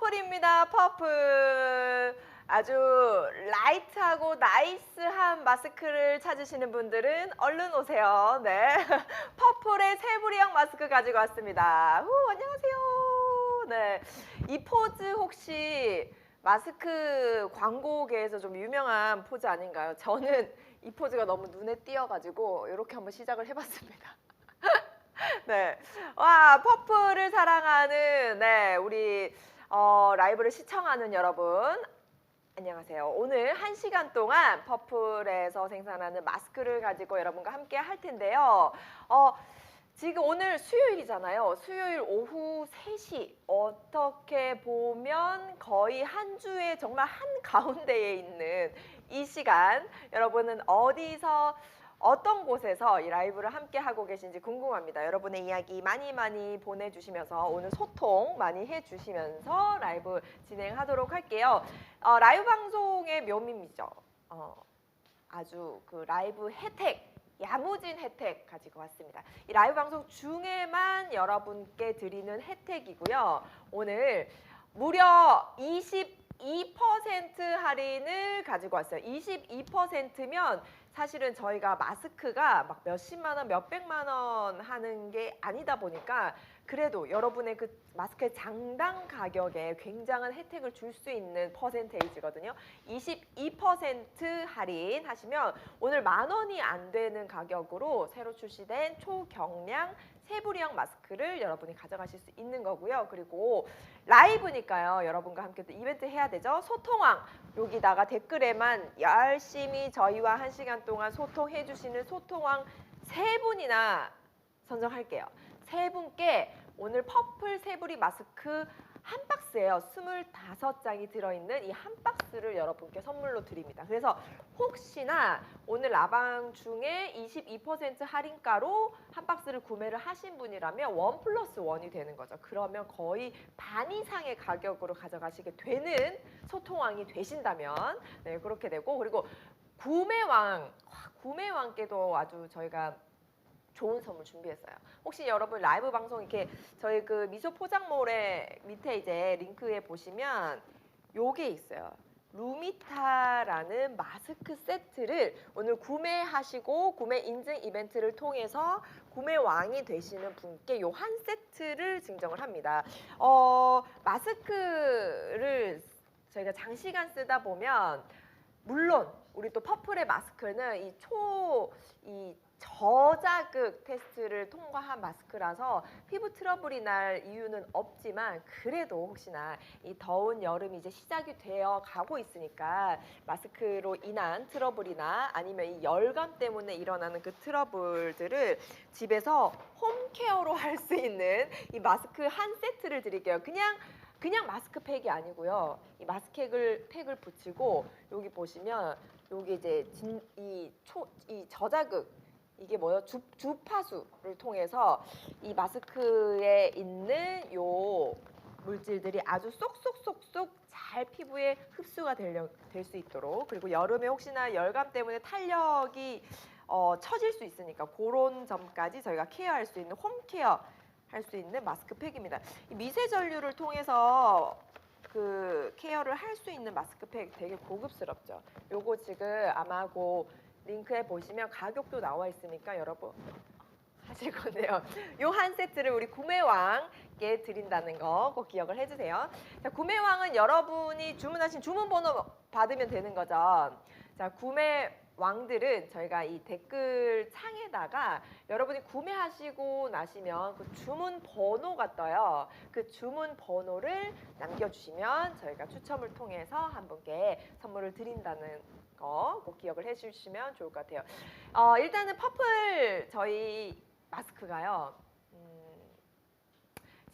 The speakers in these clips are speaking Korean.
퍼플입니다. 퍼플. 아주 라이트하고 나이스한 마스크를 찾으시는 분들은 얼른 오세요. 네, 퍼플의 세부리형 마스크 가지고 왔습니다. 안녕하세요. 네, 이 포즈 혹시 마스크 광고계에서 좀 유명한 포즈 아닌가요? 저는 이 포즈가 너무 눈에 띄어가지고 이렇게 한번 시작을 해봤습니다. 네, 와 퍼플을 사랑하는 우리 라이브를 시청하는 여러분 안녕하세요. 오늘 1시간 동안 퍼플에서 생산하는 마스크를 가지고 여러분과 함께 할 텐데요. 지금 오늘 수요일이잖아요. 수요일 오후 3시 어떻게 보면 거의 한 주의 정말 한가운데에 있는 이 시간 여러분은 어디서 어떤 곳에서 이 라이브를 함께 하고 계신지 궁금합니다. 여러분의 이야기 많이 보내주시면서 오늘 소통 많이 해주시면서 라이브 진행하도록 할게요. 라이브 방송의 묘미죠. 아주 그 라이브 혜택, 야무진 혜택 가지고 왔습니다. 이 라이브 방송 중에만 여러분께 드리는 혜택이고요. 오늘 무려 22% 할인을 가지고 왔어요. 22%면 사실은 저희가 마스크가 막 몇십만 원, 몇백만 원 하는 게 아니다 보니까 그래도 여러분의 그 마스크의 장당 가격에 굉장한 혜택을 줄 수 있는 퍼센테이지거든요. 22% 할인하시면 오늘 10,000원이 안 되는 가격으로 새로 출시된 초경량 세부리형 마스크를 여러분이 가져가실 수 있는 거고요. 그리고 라이브니까요. 여러분과 함께 또 이벤트 해야 되죠. 소통왕 여기다가 댓글에만 열심히 저희와 1시간 동안 소통해 주시는 소통왕 3분이나 선정할게요. 3분께 오늘 퍼플 세부리 마스크 한 박스예요. 25장이 들어있는 이 한 박스를 여러분께 선물로 드립니다. 그래서 혹시나 오늘 라방 중에 22% 할인가로 한 박스를 구매를 하신 분이라면 1+1이 되는 거죠. 그러면 거의 반 이상의 가격으로 가져가시게 되는 소통왕이 되신다면 네, 그렇게 되고 그리고 구매왕께도 아주 저희가 좋은 선물 준비했어요. 혹시 여러분 라이브 방송 이렇게 저희 그 미소 포장몰에 밑에 이제 링크에 보시면 요게 있어요. 루미타라는 마스크 세트를 오늘 구매하시고 구매 인증 이벤트를 통해서 구매왕이 되시는 분께 요 한 세트를 증정을 합니다. 마스크를 저희가 장시간 쓰다 보면 물론 우리 또 퍼플의 마스크는 이 저자극 테스트를 통과한 마스크라서 피부 트러블이 날 이유는 없지만 그래도 혹시나 이 더운 여름이 이제 시작이 되어 가고 있으니까 마스크로 인한 트러블이나 아니면 이 열감 때문에 일어나는 그 트러블들을 집에서 홈케어로 할 수 있는 이 마스크 한 세트를 드릴게요. 그냥 마스크팩이 아니고요. 이 마스크팩을 붙이고 여기 보시면 여기 이제 이 저자극 이게 뭐예요? 주파수를 통해서 이 마스크에 있는 요 물질들이 아주 쏙쏙쏙쏙 잘 피부에 흡수가 될 수 있도록 그리고 여름에 혹시나 열감 때문에 탄력이 처질 수 있으니까 그런 점까지 저희가 케어할 수 있는 홈케어 할 수 있는 마스크팩입니다. 이 미세 전류를 통해서 그 케어를 할 수 있는 마스크팩 되게 고급스럽죠. 요거 지금 아마 그 링크에 보시면 가격도 나와 있으니까 여러분 하실 건데요. 요 한 세트를 우리 구매왕께 드린다는 거 꼭 기억을 해주세요. 자, 구매왕은 여러분이 주문하신 주문번호 받으면 되는 거죠. 자, 구매왕들은 저희가 이 댓글 창에다가 여러분이 구매하시고 나시면 그 주문 번호가 떠요. 그 주문 번호를 남겨주시면 저희가 추첨을 통해서 한 분께 선물을 드린다는 거 꼭 기억을 해주시면 좋을 것 같아요. 일단은 퍼플 저희 마스크가요.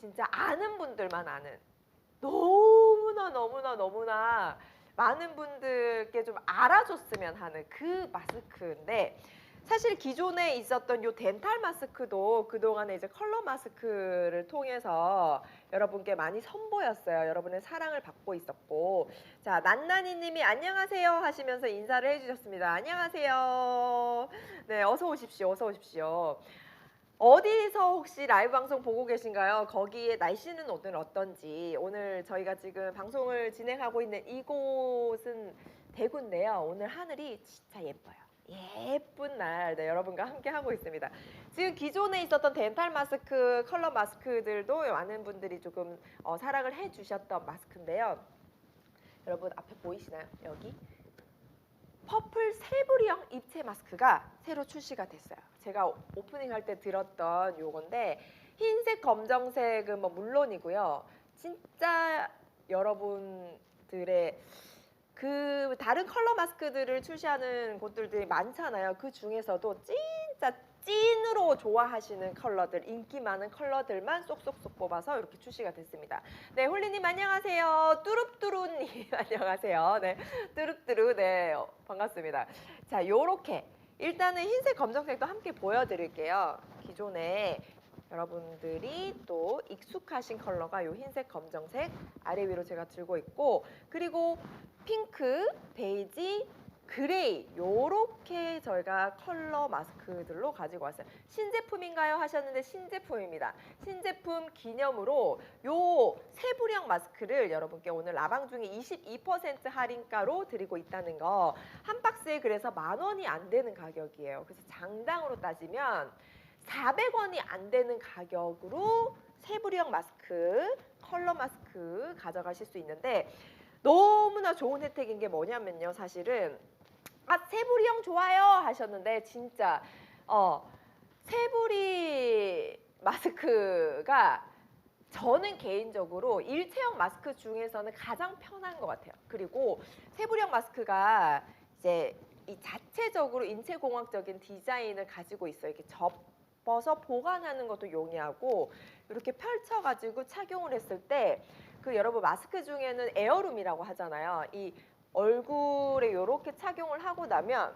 진짜 아는 분들만 아는 너무나 많은 분들께 좀 알아줬으면 하는 그 마스크인데 사실 기존에 있었던 요 덴탈 마스크도 그동안에 이제 컬러 마스크를 통해서 여러분께 많이 선보였어요. 여러분의 사랑을 받고 있었고 자 난나니 님이 안녕하세요 하시면서 인사를 해주셨습니다. 안녕하세요. 네 어서 오십시오. 어디서 혹시 라이브 방송 보고 계신가요? 거기에 날씨는 오늘 어떤지. 오늘 저희가 지금 방송을 진행하고 있는 이곳은 대구인데요. 오늘 하늘이 진짜 예뻐요. 예쁜 날, 네, 여러분과 함께 하고 있습니다. 지금 기존에 있었던 덴탈 마스크, 컬러 마스크들도 많은 분들이 조금 사랑을 해주셨던 마스크인데요. 여러분 앞에 보이시나요? 여기 퍼플 세부리형 입체 마스크가 새로 출시가 됐어요. 제가 오프닝 할 때 들었던 요건데 흰색, 검정색은 뭐 물론이고요. 진짜 여러분들의 그 다른 컬러 마스크들을 출시하는 곳들이 많잖아요. 그 중에서도 진짜 찐으로 좋아하시는 컬러들, 인기 많은 컬러들만 쏙쏙쏙 뽑아서 이렇게 출시가 됐습니다. 네, 홀리님 안녕하세요. 뚜룹뚜루님 안녕하세요. 네, 뚜룹뚜루 네 반갑습니다. 자, 요렇게 일단은 흰색, 검정색도 함께 보여드릴게요. 기존에 여러분들이 또 익숙하신 컬러가 요 흰색, 검정색 아래 위로 제가 들고 있고 그리고 핑크, 베이지, 그레이 요렇게 저희가 컬러 마스크들로 가지고 왔어요. 신제품인가요? 하셨는데 신제품입니다. 신제품 기념으로 요 세부령 마스크를 여러분께 오늘 라방 중에 22% 할인가로 드리고 있다는 거. 한 박스에 그래서 10,000원이 안 되는 가격이에요. 그래서 장당으로 따지면 400원이 안 되는 가격으로 세부령 마스크, 컬러 마스크 가져가실 수 있는데 너무나 좋은 혜택인 게 뭐냐면요. 사실은 세부리형 좋아요 하셨는데 진짜 세부리 마스크가 저는 개인적으로 일체형 마스크 중에서는 가장 편한 것 같아요. 그리고 세부리형 마스크가 이제 이 자체적으로 인체공학적인 디자인을 가지고 있어요. 이렇게 접어서 보관하는 것도 용이하고 이렇게 펼쳐가지고 착용을 했을 때 그 여러분 마스크 중에는 에어룸이라고 하잖아요. 이 얼굴에 이렇게 착용을 하고 나면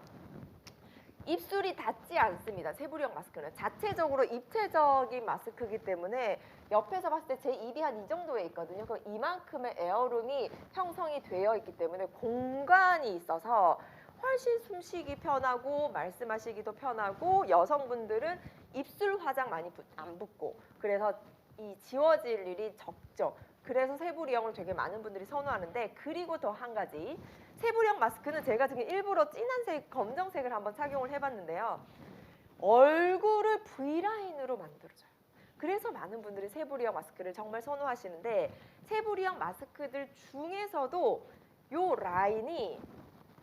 입술이 닿지 않습니다. 세부리형 마스크는 자체적으로 입체적인 마스크이기 때문에 옆에서 봤을 때 제 입이 한 이 정도에 있거든요. 그럼 이만큼의 에어룸이 형성이 되어 있기 때문에 공간이 있어서 훨씬 숨쉬기 편하고 말씀하시기도 편하고 여성분들은 입술 화장 많이 안 붓고 그래서 이 지워질 일이 적죠. 그래서 세부리형을 되게 많은 분들이 선호하는데 그리고 더 한 가지 세부리형 마스크는 제가 지금 일부러 진한 색, 검정색을 한번 착용을 해봤는데요. 얼굴을 V라인으로 만들어줘요. 그래서 많은 분들이 세부리형 마스크를 정말 선호하시는데 세부리형 마스크들 중에서도 요 라인이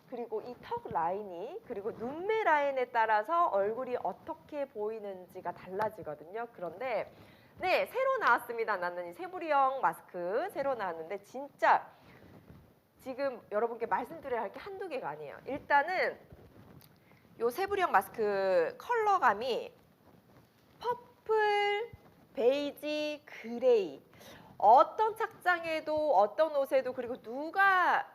그리고 이 턱 라인이 그리고 눈매 라인에 따라서 얼굴이 어떻게 보이는지가 달라지거든요. 그런데 네, 새로 나왔습니다. 나는 이 세부리형 마스크 새로 나왔는데 진짜 지금 여러분께 말씀드려야 할 게 한두 개가 아니에요. 일단은 요 세부리형 마스크 컬러감이 퍼플, 베이지, 그레이 어떤 착장에도 어떤 옷에도 그리고 누가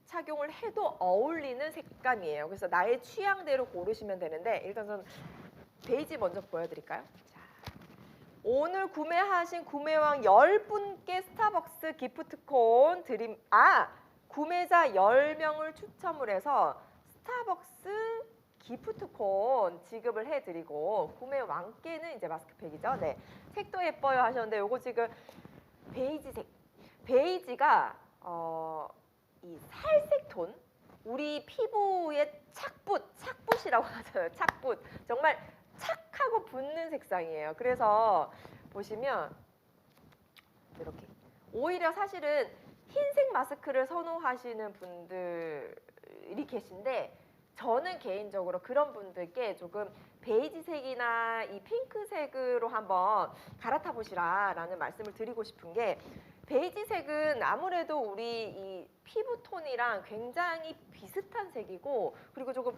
착용을 해도 어울리는 색감이에요. 그래서 나의 취향대로 고르시면 되는데 일단 저는 베이지 먼저 보여드릴까요? 오늘 구매하신 구매왕 10분께 스타벅스 기프트콘 구매자 10명을 추첨을 해서 스타벅스 기프트콘 지급을 해드리고 구매왕께는 이제 마스크팩이죠. 네, 색도 예뻐요 하셨는데 요거 지금 베이지색. 베이지가 이 살색 톤 우리 피부의 착붙이라고 하잖아요. 착붙. 정말 착하고 붙는 색상이에요. 그래서 보시면 이렇게 오히려 사실은 흰색 마스크를 선호하시는 분들이 계신데 저는 개인적으로 그런 분들께 조금 베이지색이나 이 핑크색으로 한번 갈아타 보시라라는 말씀을 드리고 싶은 게 베이지색은 아무래도 우리 이 피부 톤이랑 굉장히 비슷한 색이고 그리고 좀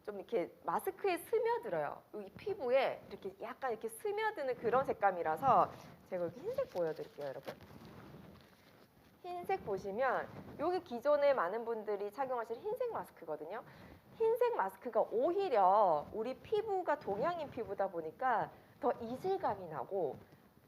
이렇게 마스크에 스며들어요. 이 피부에 이렇게 약간 이렇게 스며드는 그런 색감이라서 제가 여기 흰색 보여드릴게요, 여러분. 흰색 보시면 여기 기존에 많은 분들이 착용하실 흰색 마스크거든요. 흰색 마스크가 오히려 우리 피부가 동양인 피부다 보니까 더 이질감이 나고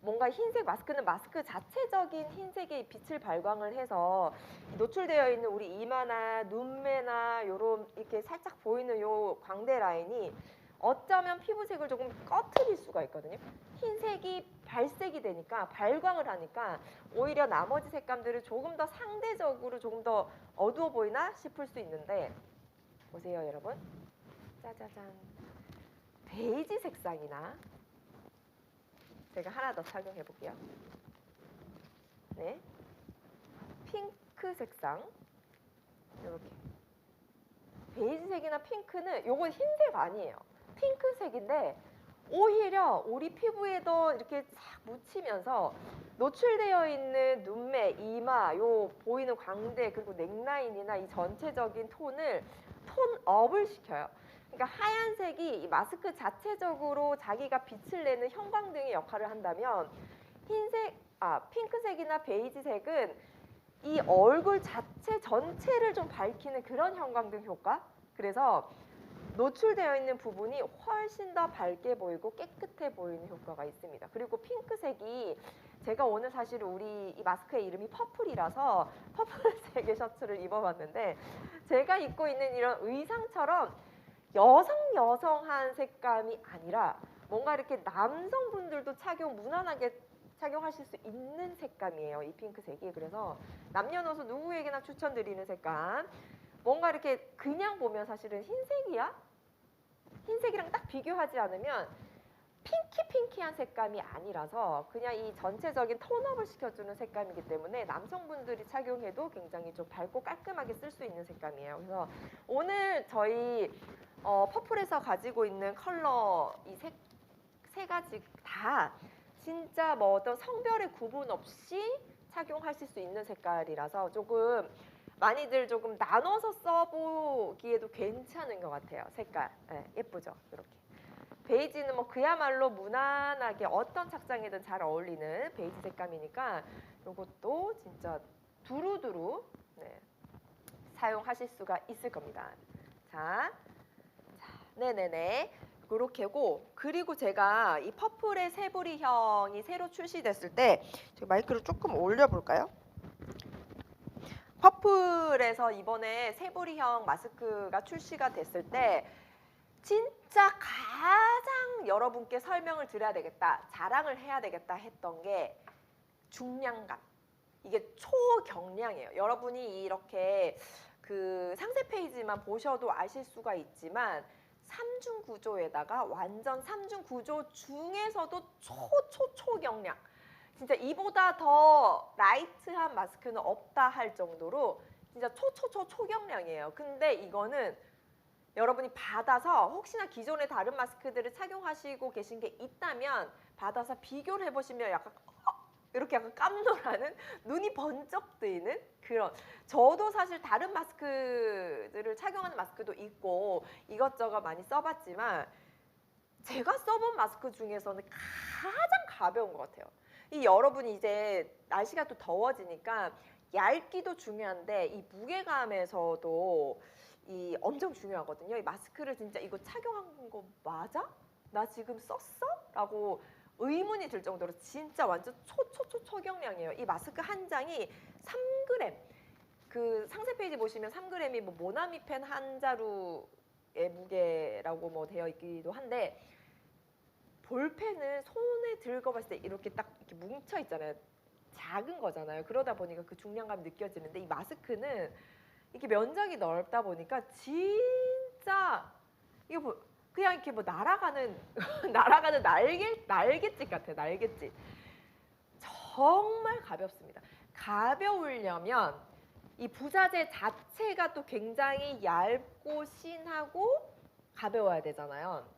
뭔가 흰색 마스크는 마스크 자체적인 흰색의 빛을 발광을 해서 노출되어 있는 우리 이마나 눈매나 요런 이렇게 살짝 보이는 요 광대 라인이 어쩌면 피부색을 조금 꺼트릴 수가 있거든요. 흰색이 발색이 되니까 발광을 하니까 오히려 나머지 색감들을 조금 더 상대적으로 조금 더 어두워 보이나 싶을 수 있는데 보세요 여러분. 짜자잔. 베이지 색상이나 제가 하나 더 착용해 볼게요. 네. 핑크 색상 이렇게. 베이지색이나 핑크는 요건 흰색 아니에요. 핑크색인데 오히려 우리 피부에도 이렇게 싹 묻히면서 노출되어 있는 눈매, 이마, 요 보이는 광대 그리고 넥라인이나 이 전체적인 톤을 톤업을 시켜요. 그러니까 하얀색이 이 마스크 자체적으로 자기가 빛을 내는 형광등의 역할을 한다면 핑크색이나 베이지색은 이 얼굴 자체 전체를 좀 밝히는 그런 형광등 효과. 그래서 노출되어 있는 부분이 훨씬 더 밝게 보이고 깨끗해 보이는 효과가 있습니다. 그리고 핑크색이 제가 오늘 사실 우리 이 마스크의 이름이 퍼플이라서 퍼플색의 셔츠를 입어봤는데 제가 입고 있는 이런 의상처럼 여성한 색감이 아니라 뭔가 이렇게 남성분들도 무난하게 착용하실 수 있는 색감이에요. 이 핑크색이. 그래서 남녀노소 누구에게나 추천드리는 색감. 뭔가 이렇게 그냥 보면 사실은 흰색이야? 흰색이랑 딱 비교하지 않으면 핑키한 색감이 아니라서 그냥 이 전체적인 톤업을 시켜주는 색감이기 때문에 남성분들이 착용해도 굉장히 좀 밝고 깔끔하게 쓸 수 있는 색감이에요. 그래서 오늘 저희 퍼플에서 가지고 있는 컬러 이 세 가지 다 진짜 뭐 어떤 성별의 구분 없이 착용하실 수 있는 색깔이라서 조금 많이들 조금 나눠서 써보기에도 괜찮은 것 같아요. 색깔 네, 예쁘죠? 이렇게 베이지는 뭐 그야말로 무난하게 어떤 착장이든 잘 어울리는 베이지 색감이니까 이것도 진짜 두루두루 네, 사용하실 수가 있을 겁니다. 자, 네네네. 이렇게고 그리고 제가 이 퍼플의 세부리형이 새로 출시됐을 때 제가 마이크를 조금 올려볼까요? 퍼플에서 이번에 세부리형 마스크가 출시가 됐을 때 진짜 가장 여러분께 설명을 드려야 되겠다, 자랑을 해야 되겠다 했던 게 중량감. 이게 초경량이에요. 여러분이 이렇게 그 상세 페이지만 보셔도 아실 수가 있지만 3중 구조에다가 완전 3중 구조 중에서도 초경량. 진짜 이보다 더 라이트한 마스크는 없다 할 정도로 진짜 초경량이에요. 근데 이거는 여러분이 받아서 혹시나 기존의 다른 마스크들을 착용하시고 계신 게 있다면 받아서 비교를 해보시면 약간 이렇게 약간 깜놀하는 눈이 번쩍 뜨이는 그런. 저도 사실 다른 마스크들을 착용하는 마스크도 있고 이것저것 많이 써봤지만 제가 써본 마스크 중에서는 가장 가벼운 것 같아요. 이 여러분이 이제 날씨가 또 더워지니까 얇기도 중요한데 이 무게감에서도 이 엄청 중요하거든요. 이 마스크를 진짜 이거 착용한 거 맞아? 나 지금 썼어? 라고 의문이 들 정도로 진짜 완전 초경량이에요. 이 마스크 한 장이 3g. 그 상세 페이지 보시면 3g이 뭐 모나미 펜 한 자루의 무게라고 뭐 되어 있기도 한데 볼펜을 손에 들고 봤을 때 이렇게 딱 이렇게 뭉쳐 있잖아요. 작은 거잖아요. 그러다 보니까 그 중량감이 느껴지는데 이 마스크는 이렇게 면적이 넓다 보니까 진짜 이거 뭐 그냥 이렇게 뭐 날아가는 날갯짓 같아요. 날갯짓. 정말 가볍습니다. 가벼우려면 이 부자재 자체가 또 굉장히 얇고 신하고 가벼워야 되잖아요.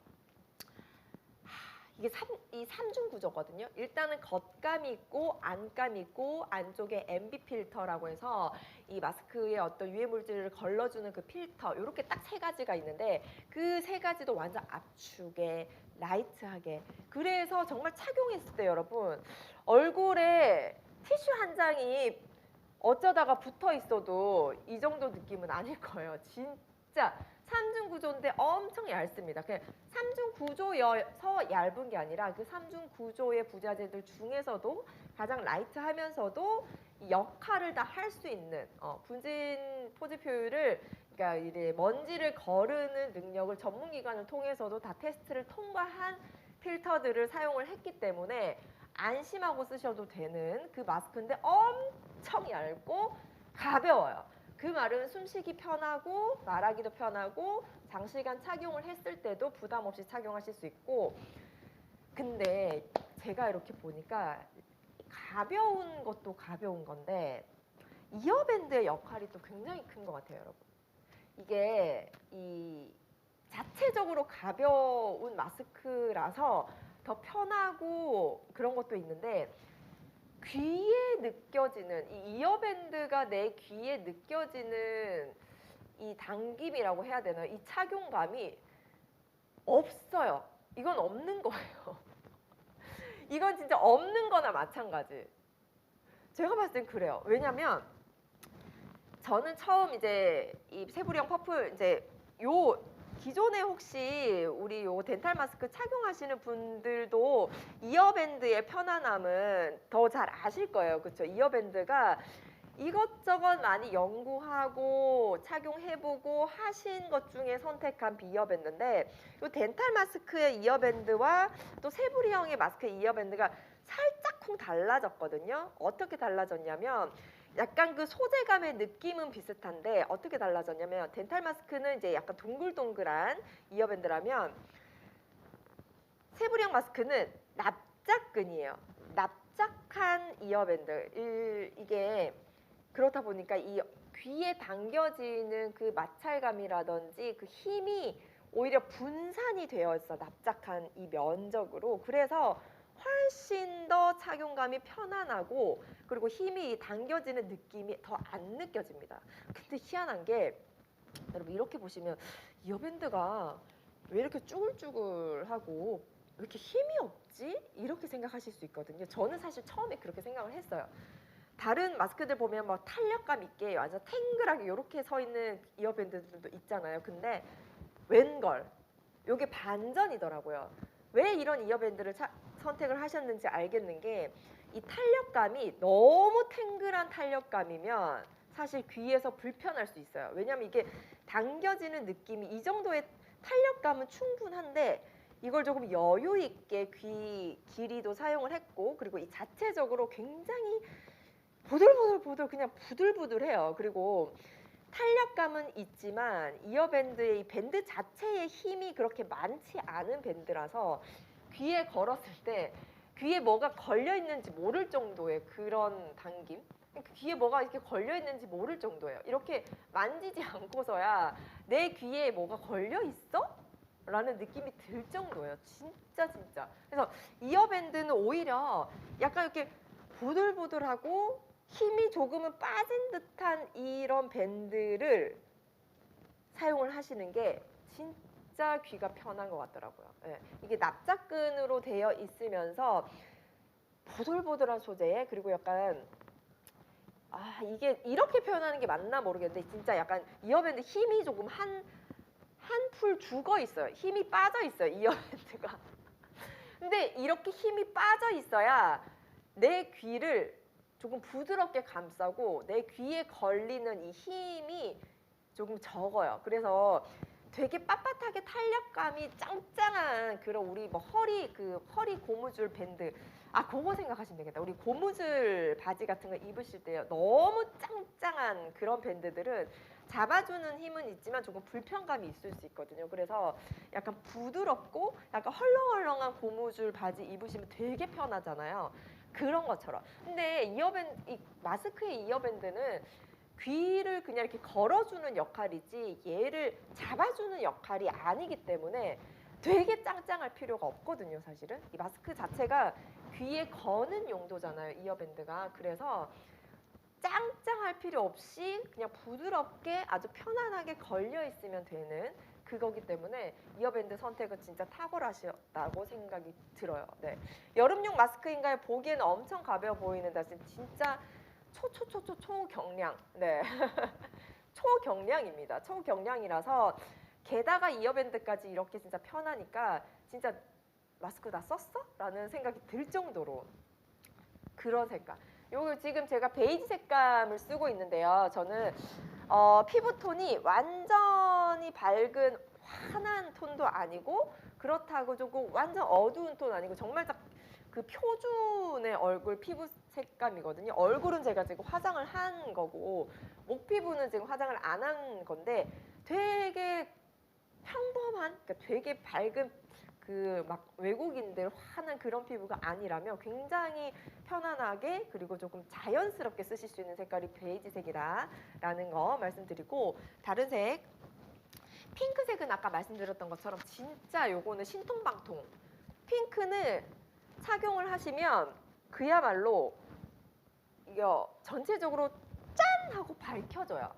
이게 이 3중 구조거든요. 일단은 겉감이 있고 안감이 있고 안쪽에 MB 필터라고 해서 이 마스크에 어떤 유해 물질을 걸러주는 그 필터, 이렇게 딱 세 가지가 있는데 그 세 가지도 완전 압축에 라이트하게. 그래서 정말 착용했을 때 여러분 얼굴에 티슈 한 장이 어쩌다가 붙어 있어도 이 정도 느낌은 아닐 거예요. 진짜 3중 구조인데 엄청 얇습니다. 그냥 3중 구조여서 얇은 게 아니라 그 3중 구조의 부자재들 중에서도 가장 라이트하면서도 이 역할을 다 할 수 있는 분진 포즈 표율을 그러니까 이제 먼지를 거르는 능력을 전문기관을 통해서도 다 테스트를 통과한 필터들을 사용을 했기 때문에 안심하고 쓰셔도 되는 그 마스크인데 엄청 얇고 가벼워요. 그 말은 숨쉬기 편하고 말하기도 편하고 장시간 착용을 했을 때도 부담 없이 착용하실 수 있고, 근데 제가 이렇게 보니까 가벼운 것도 가벼운 건데 이어밴드의 역할이 또 굉장히 큰 것 같아요, 여러분. 이게 이 자체적으로 가벼운 마스크라서 더 편하고 그런 것도 있는데, 귀에 느껴지는 이 이어밴드가 내 귀에 느껴지는 이 당김이라고 해야 되나요? 이 착용감이 없어요. 이건 없는 거예요. 이건 진짜 없는 거나 마찬가지. 제가 봤을 땐 그래요. 왜냐면 저는 처음 이제 이 세부리형 퍼플 이제 요 기존에 혹시 우리 요 덴탈 마스크 착용하시는 분들도 이어밴드의 편안함은 더 잘 아실 거예요. 그렇죠? 이어밴드가 이것저것 많이 연구하고 착용해보고 하신 것 중에 선택한 비이어밴드인데, 이 덴탈 마스크의 이어밴드와 또 세부리형의 마스크의 이어밴드가 살짝쿵 달라졌거든요. 어떻게 달라졌냐면 약간 그 소재감의 느낌은 비슷한데 어떻게 달라졌냐면, 덴탈 마스크는 이제 약간 동글동글한 이어밴드라면 세부리형 마스크는 납작근이에요. 납작한 이어밴드. 이게 그렇다 보니까 이 귀에 당겨지는 그 마찰감이라든지 그 힘이 오히려 분산이 되어 있어, 납작한 이 면적으로. 그래서 훨씬 더 착용감이 편안하고, 그리고 힘이 당겨지는 느낌이 더 안 느껴집니다. 근데 희한한 게 여러분, 이렇게 보시면 이어밴드가 왜 이렇게 쭈글쭈글하고 왜 이렇게 힘이 없지? 이렇게 생각하실 수 있거든요. 저는 사실 처음에 그렇게 생각을 했어요. 다른 마스크들 보면 뭐 탄력감 있게 완전 탱글하게 이렇게 서 있는 이어밴드들도 있잖아요. 근데 웬걸 이게 반전이더라고요. 왜 이런 이어밴드를 선택을 하셨는지 알겠는 게, 이 탄력감이 너무 탱글한 탄력감이면 사실 귀에서 불편할 수 있어요. 왜냐하면 이게 당겨지는 느낌이, 이 정도의 탄력감은 충분한데 이걸 조금 여유 있게 귀 길이도 사용을 했고, 그리고 이 자체적으로 굉장히 보들보들 그냥 부들부들해요. 그리고 탄력감은 있지만 이어밴드의 이 밴드 자체의 힘이 그렇게 많지 않은 밴드라서 귀에 걸었을 때 귀에 뭐가 걸려 있는지 모를 정도의 그런 당김? 귀에 뭐가 이렇게 걸려 있는지 모를 정도예요. 이렇게 만지지 않고서야 내 귀에 뭐가 걸려 있어? 라는 느낌이 들 정도예요. 진짜. 그래서 이어밴드는 오히려 약간 이렇게 보들보들하고 힘이 조금은 빠진 듯한 이런 밴드를 사용을 하시는 게 진짜 귀가 편한 것 같더라고요. 예, 이게 납작근으로 되어 있으면서 보들보들한 소재에, 그리고 약간 이게 이렇게 표현하는 게 맞나 모르겠는데 진짜 약간 이어밴드 힘이 조금 한 풀 죽어 있어요. 힘이 빠져 있어요, 이어밴드가. 근데 이렇게 힘이 빠져 있어야 내 귀를 조금 부드럽게 감싸고 내 귀에 걸리는 이 힘이 조금 적어요. 그래서 되게 빳빳하게 탄력감이 짱짱한 그런 우리 뭐 허리 고무줄 밴드, 그거 생각하시면 되겠다. 우리 고무줄 바지 같은 거 입으실 때 너무 짱짱한 그런 밴드들은 잡아주는 힘은 있지만 조금 불편감이 있을 수 있거든요. 그래서 약간 부드럽고 약간 헐렁헐렁한 고무줄 바지 입으시면 되게 편하잖아요. 그런 것처럼. 근데 이 마스크의 이어밴드는 귀를 그냥 이렇게 걸어주는 역할이지 얘를 잡아주는 역할이 아니기 때문에 되게 짱짱할 필요가 없거든요, 사실은. 이 마스크 자체가 귀에 거는 용도잖아요, 이어밴드가. 그래서 짱짱할 필요 없이 그냥 부드럽게 아주 편안하게 걸려 있으면 되는 그거기 때문에 이어밴드 선택은 진짜 탁월하셨다고 생각이 들어요. 네. 여름용 마스크인가요? 보기에는 엄청 가벼워 보이는데 진짜 초경량. 네. 초경량입니다. 초경량이라서 게다가 이어밴드까지 이렇게 진짜 편하니까 진짜 마스크 다 썼어? 라는 생각이 들 정도로 그런 색깔. 요거 지금 제가 베이지 색감을 쓰고 있는데요. 저는 피부톤이 완전히 밝은 환한 톤도 아니고 그렇다고 조금 완전 어두운 톤 아니고 정말 딱 그 표준의 얼굴 피부 색감이거든요. 얼굴은 제가 지금 화장을 한 거고 목 피부는 지금 화장을 안 한 건데 되게 평범한, 그러니까 되게 밝은 그 막 외국인들 환한 그런 피부가 아니라면 굉장히 편안하게 그리고 조금 자연스럽게 쓰실 수 있는 색깔이 베이지색이다라는 거 말씀드리고, 다른 색 핑크색은 아까 말씀드렸던 것처럼 진짜 요거는 신통방통. 핑크는 착용을 하시면 그야말로 이게 전체적으로 짠 하고 밝혀져요.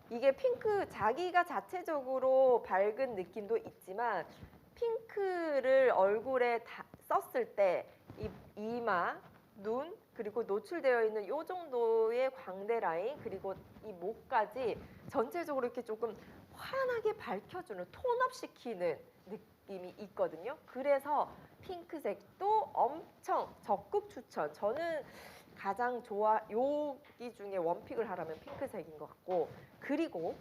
이게 핑크 자기가 자체적으로 밝은 느낌도 있지만 핑크를 얼굴에 다 썼을 때 이마, 눈, 그리고 노출되어 있는 이 정도의 광대 라인 그리고 이 목까지 전체적으로 이렇게 조금 환하게 밝혀주는 톤업 시키는 느낌이 있거든요. 그래서 핑크색도 엄청 적극 추천. 저는 가장 여기 중에 원픽을 하라면 핑크색인 것 같고, 그리고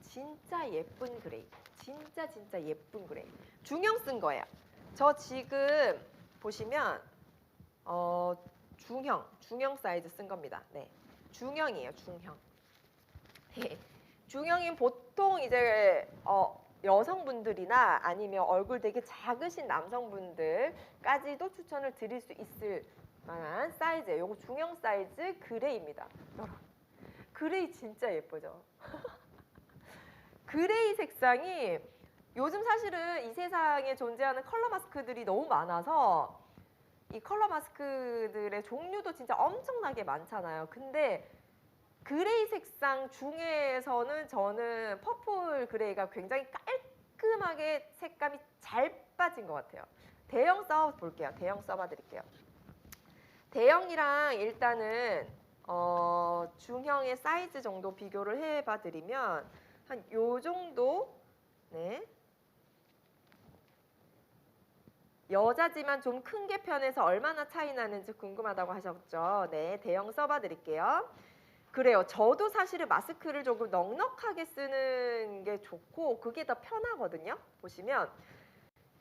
진짜 예쁜 그레이, 진짜 예쁜 그레이 중형 쓴 거예요. 저 지금 보시면 중형 사이즈 쓴 겁니다. 네, 중형이에요. 중형. 중형인 보통 이제 여성분들이나 아니면 얼굴 되게 작으신 남성분들까지도 추천을 드릴 수 있을 만한 사이즈예요. 요거 중형 사이즈 그레이입니다. 여러분, 그레이 진짜 예쁘죠? 그레이 색상이 요즘 사실은 이 세상에 존재하는 컬러 마스크들이 너무 많아서 이 컬러 마스크들의 종류도 진짜 엄청나게 많잖아요. 근데 그레이 색상 중에서는 저는 퍼플 그레이가 굉장히 깔끔하게 색감이 잘 빠진 것 같아요. 대형 써봐 볼게요. 대형 써봐 드릴게요. 대형이랑 일단은 중형의 사이즈 정도 비교를 해봐 드리면 한 요 정도. 네. 여자지만 좀 큰 게 편해서 얼마나 차이 나는지 궁금하다고 하셨죠. 네, 대형 써봐 드릴게요. 그래요. 저도 사실은 마스크를 조금 넉넉하게 쓰는 게 좋고 그게 더 편하거든요. 보시면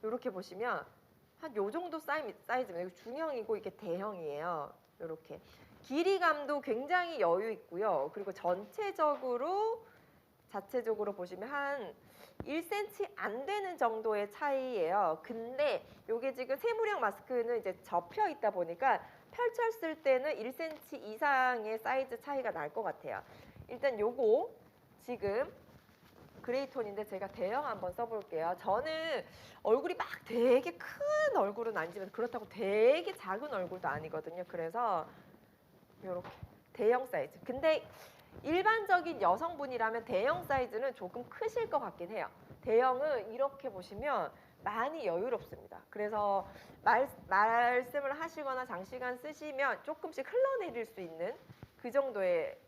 이렇게 보시면 한 요 정도 사이즈입니다. 이거 중형이고 이게 대형이에요. 이렇게 길이감도 굉장히 여유 있고요. 그리고 자체적으로 보시면 한 1cm 안 되는 정도의 차이예요. 근데 이게 지금 세무령 마스크는 이제 접혀 있다 보니까 펼쳤을 때는 1cm 이상의 사이즈 차이가 날 것 같아요. 일단 요거 지금 그레이 톤인데 제가 대형 한번 써볼게요. 저는 얼굴이 막 되게 큰 얼굴은 아니지만 그렇다고 되게 작은 얼굴도 아니거든요. 그래서 요렇게 대형 사이즈. 근데 일반적인 여성분이라면 대형 사이즈는 조금 크실 것 같긴 해요. 대형은 이렇게 보시면 많이 여유롭습니다. 그래서 말씀을 하시거나 장시간 쓰시면 조금씩 흘러내릴 수 있는 그 정도의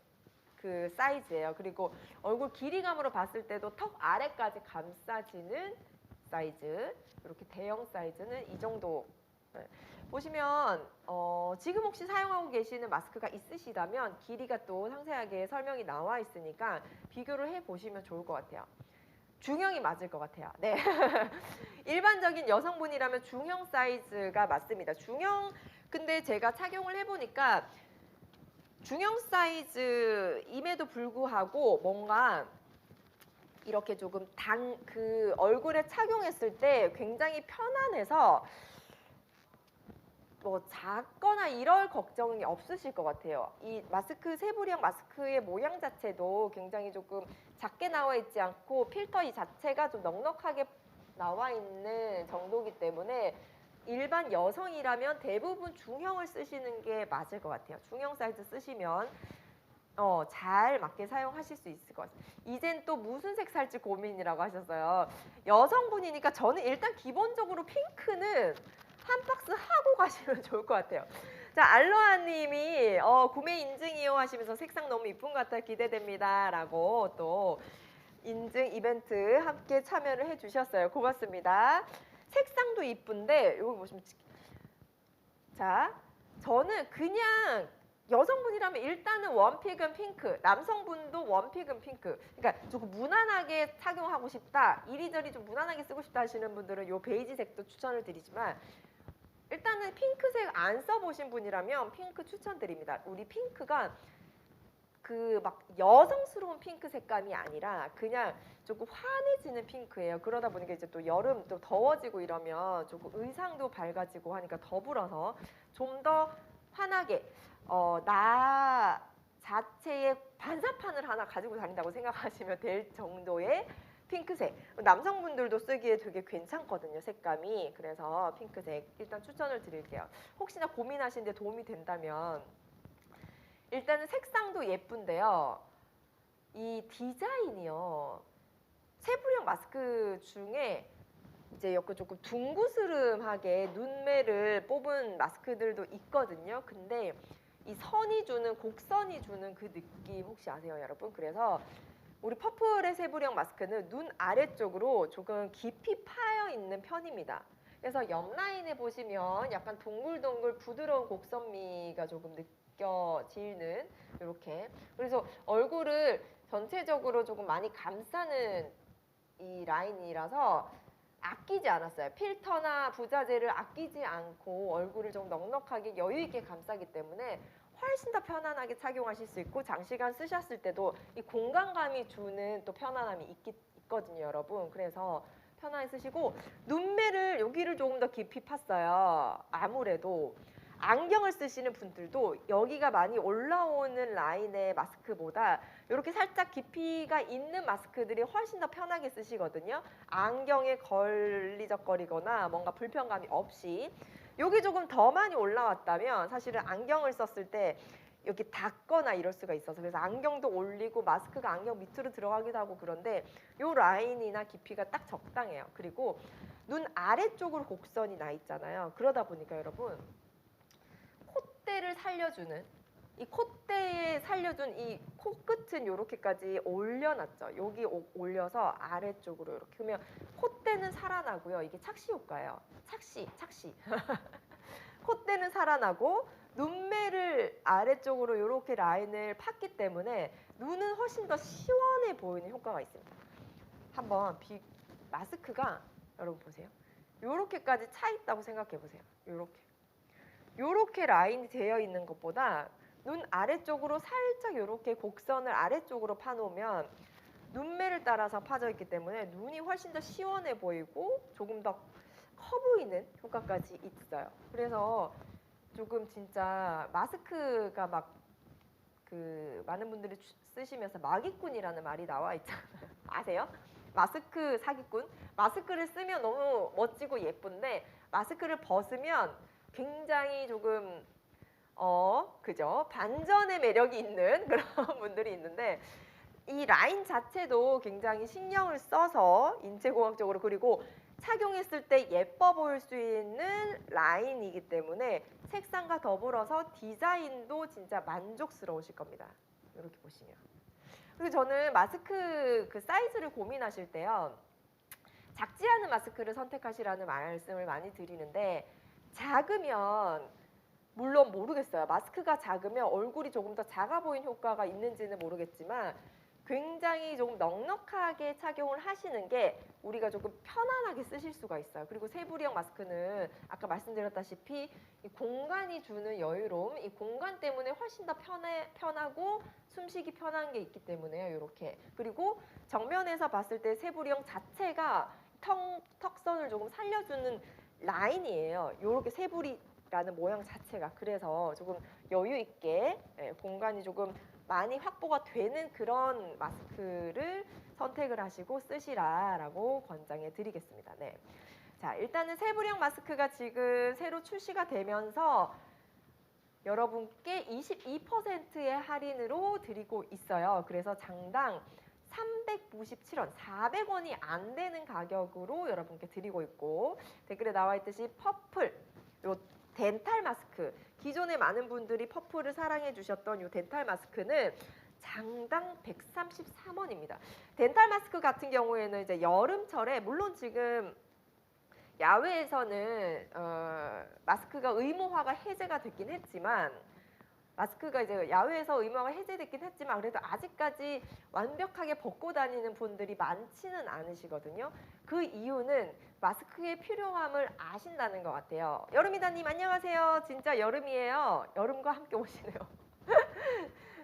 그 사이즈예요. 그리고 얼굴 길이감으로 봤을 때도 턱 아래까지 감싸지는 사이즈. 이렇게 대형 사이즈는 이 정도. 네. 보시면 지금 혹시 사용하고 계시는 마스크가 있으시다면 길이가 또 상세하게 설명이 나와 있으니까 비교를 해보시면 좋을 것 같아요. 중형이 맞을 것 같아요. 네. 일반적인 여성분이라면 중형 사이즈가 맞습니다. 중형, 근데 제가 착용을 해보니까 중형 사이즈임에도 불구하고 뭔가 이렇게 조금 그 얼굴에 착용했을 때 굉장히 편안해서 뭐 작거나 이럴 걱정이 없으실 것 같아요. 이 마스크, 세부령 마스크의 모양 자체도 굉장히 조금 작게 나와 있지 않고 필터 이 자체가 좀 넉넉하게 나와 있는 정도이기 때문에 일반 여성이라면 대부분 중형을 쓰시는 게 맞을 것 같아요. 중형 사이즈 쓰시면 잘 맞게 사용하실 수 있을 것 같아요. 이젠 또 무슨 색 살지 고민이라고 하셨어요. 여성분이니까 저는 일단 기본적으로 핑크는 한 박스 하고 가시면 좋을 것 같아요. 자, 알로하님이 구매 인증이요 하시면서 색상 너무 이쁜 것 같아 기대됩니다 라고 또 인증 이벤트 함께 참여를 해주셨어요. 고맙습니다. 색상도 이쁜데 여기 보시면 자, 저는 그냥 여성분이라면 일단은 원픽은 핑크, 남성분도 원픽은 핑크. 그러니까 조금 무난하게 착용하고 싶다, 이리저리 좀 무난하게 쓰고 싶다 하시는 분들은 요 베이지색도 추천을 드리지만 일단은 핑크색 안 써보신 분이라면 핑크 추천드립니다. 우리 핑크가 그 막 여성스러운 핑크 색감이 아니라 그냥 조금 환해지는 핑크예요. 그러다 보니까 이제 또 여름 또 더워지고 이러면 조금 의상도 밝아지고 하니까 더불어서 좀 더 환하게 나 자체의 반사판을 하나 가지고 다닌다고 생각하시면 될 정도의 핑크색. 남성분들도 쓰기에 되게 괜찮거든요, 색감이. 그래서 핑크색 일단 추천을 드릴게요. 혹시나 고민하시는데 도움이 된다면 일단은 색상도 예쁜데요. 이 디자인이요. 세부령 마스크 중에 이제 약간 조금 둥그스름하게 눈매를 뽑은 마스크들도 있거든요. 근데 이 선이 주는, 곡선이 주는 그 느낌 혹시 아세요, 여러분? 그래서 우리 퍼플의 세부령 마스크는 눈 아래쪽으로 조금 깊이 파여 있는 편입니다. 그래서 옆 라인에 보시면 약간 동글동글 부드러운 곡선미가 조금 느껴지는 이렇게. 그래서 얼굴을 전체적으로 조금 많이 감싸는 이 라인이라서 아끼지 않았어요. 필터나 부자재를 아끼지 않고 얼굴을 좀 넉넉하게 여유 있게 감싸기 때문에 훨씬 더 편안하게 착용하실 수 있고 장시간 쓰셨을 때도 이 공간감이 주는 또 편안함이 있거든요, 여러분. 그래서 편하게 쓰시고 눈매를 여기를 조금 더 깊이 팠어요. 아무래도 안경을 쓰시는 분들도 여기가 많이 올라오는 라인의 마스크보다 이렇게 살짝 깊이가 있는 마스크들이 훨씬 더 편하게 쓰시거든요. 안경에 걸리적거리거나 뭔가 불편감이 없이. 여기 조금 더 많이 올라왔다면 사실은 안경을 썼을 때 여기 닿거나 이럴 수가 있어서 그래서 안경도 올리고 마스크가 안경 밑으로 들어가기도 하고 그런데 요 라인이나 깊이가 딱 적당해요. 그리고 눈 아래쪽으로 곡선이 나 있잖아요. 그러다 보니까 여러분 콧대를 살려주는 이 콧대에 살려준 이 코끝은 이렇게까지 올려놨죠. 여기 올려서 아래쪽으로 이렇게 그러면 콧대는 살아나고요. 이게 착시 효과예요. 착시. 콧대는 살아나고 눈매를 아래쪽으로 이렇게 라인을 팠기 때문에 눈은 훨씬 더 시원해 보이는 효과가 있습니다. 한번 마스크가 여러분 보세요. 이렇게까지 차 있다고 생각해 보세요. 이렇게 라인이 되어 있는 것보다 눈 아래쪽으로 살짝 이렇게 곡선을 아래쪽으로 파놓으면 눈매를 따라서 파져 있기 때문에 눈이 훨씬 더 시원해 보이고 조금 더 커 보이는 효과까지 있어요. 그래서 조금 진짜 마스크가 막 그 많은 분들이 쓰시면서 마기꾼이라는 말이 나와 있잖아요. 아세요? 마스크 사기꾼? 마스크를 쓰면 너무 멋지고 예쁜데 마스크를 벗으면 굉장히 조금 그죠? 반전의 매력이 있는 그런 분들이 있는데 이 라인 자체도 굉장히 신경을 써서 인체공학적으로 그리고 착용했을 때 예뻐 보일 수 있는 라인이기 때문에 색상과 더불어서 디자인도 진짜 만족스러우실 겁니다. 이렇게 보시면. 그리고 저는 마스크 그 사이즈를 고민하실 때요. 작지 않은 마스크를 선택하시라는 말씀을 많이 드리는데 작으면 물론 모르겠어요. 마스크가 작으면 얼굴이 조금 더 작아 보이는 효과가 있는지는 모르겠지만 굉장히 조금 넉넉하게 착용을 하시는 게 우리가 조금 편안하게 쓰실 수가 있어요. 그리고 세부리형 마스크는 아까 말씀드렸다시피 이 공간이 주는 여유로움, 이 공간 때문에 훨씬 더 편하고 숨쉬기 편한 게 있기 때문에요. 이렇게. 그리고 정면에서 봤을 때 세부리형 자체가 턱선을 조금 살려주는 라인이에요. 이렇게 세부리라는 모양 자체가. 그래서 조금 여유 있게 공간이 조금 많이 확보가 되는 그런 마스크를 선택을 하시고 쓰시라라고 권장해 드리겠습니다. 네. 자, 일단은 세부령 마스크가 지금 새로 출시가 되면서 여러분께 22%의 할인으로 드리고 있어요. 그래서 장당 397원, 400원이 안 되는 가격으로 여러분께 드리고 있고 댓글에 나와 있듯이 퍼플, 요 덴탈 마스크, 기존에 많은 분들이 퍼플을 사랑해 주셨던 이 덴탈 마스크는 장당 133원입니다. 덴탈 마스크 같은 경우에는 이제 여름철에 물론 지금 야외에서는 마스크가 의무화가 해제가 됐긴 했지만 마스크가 이제 야외에서 의무화가 해제됐긴 했지만 그래도 아직까지 완벽하게 벗고 다니는 분들이 많지는 않으시거든요. 그 이유는 마스크의 필요함을 아신다는 것 같아요. 여름이다님 안녕하세요. 진짜 여름이에요. 여름과 함께 오시네요.